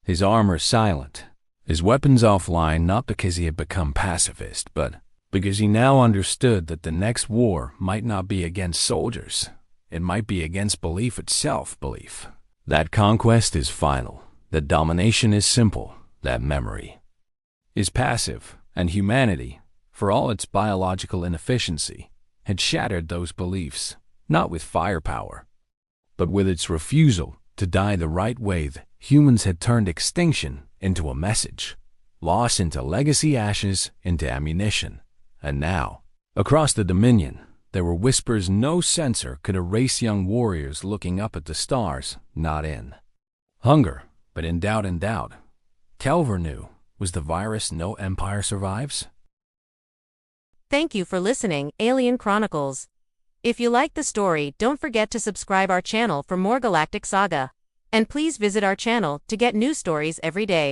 his armor silent, his weapons offline, not because he had become pacifist, but because he now understood that the next war might not be against soldiers. It might be against belief itself, belief that conquest is final, that domination is simple, that memory is passive, and humanity, for all its biological inefficiency, had shattered those beliefs, not with firepower, but with its refusal to die the right way. Humans had turned extinction into a message, loss into legacy, ashes into ammunition. And now, across the Dominion, there were whispers no censor could erase. Young warriors looking up at the stars, not in hunger, but in doubt. Kelver knew, was the virus no empire survives? Thank you for listening, Alien Chronicles. If you like the story, don't forget to subscribe our channel for more Galactic Saga. And please visit our channel to get new stories every day.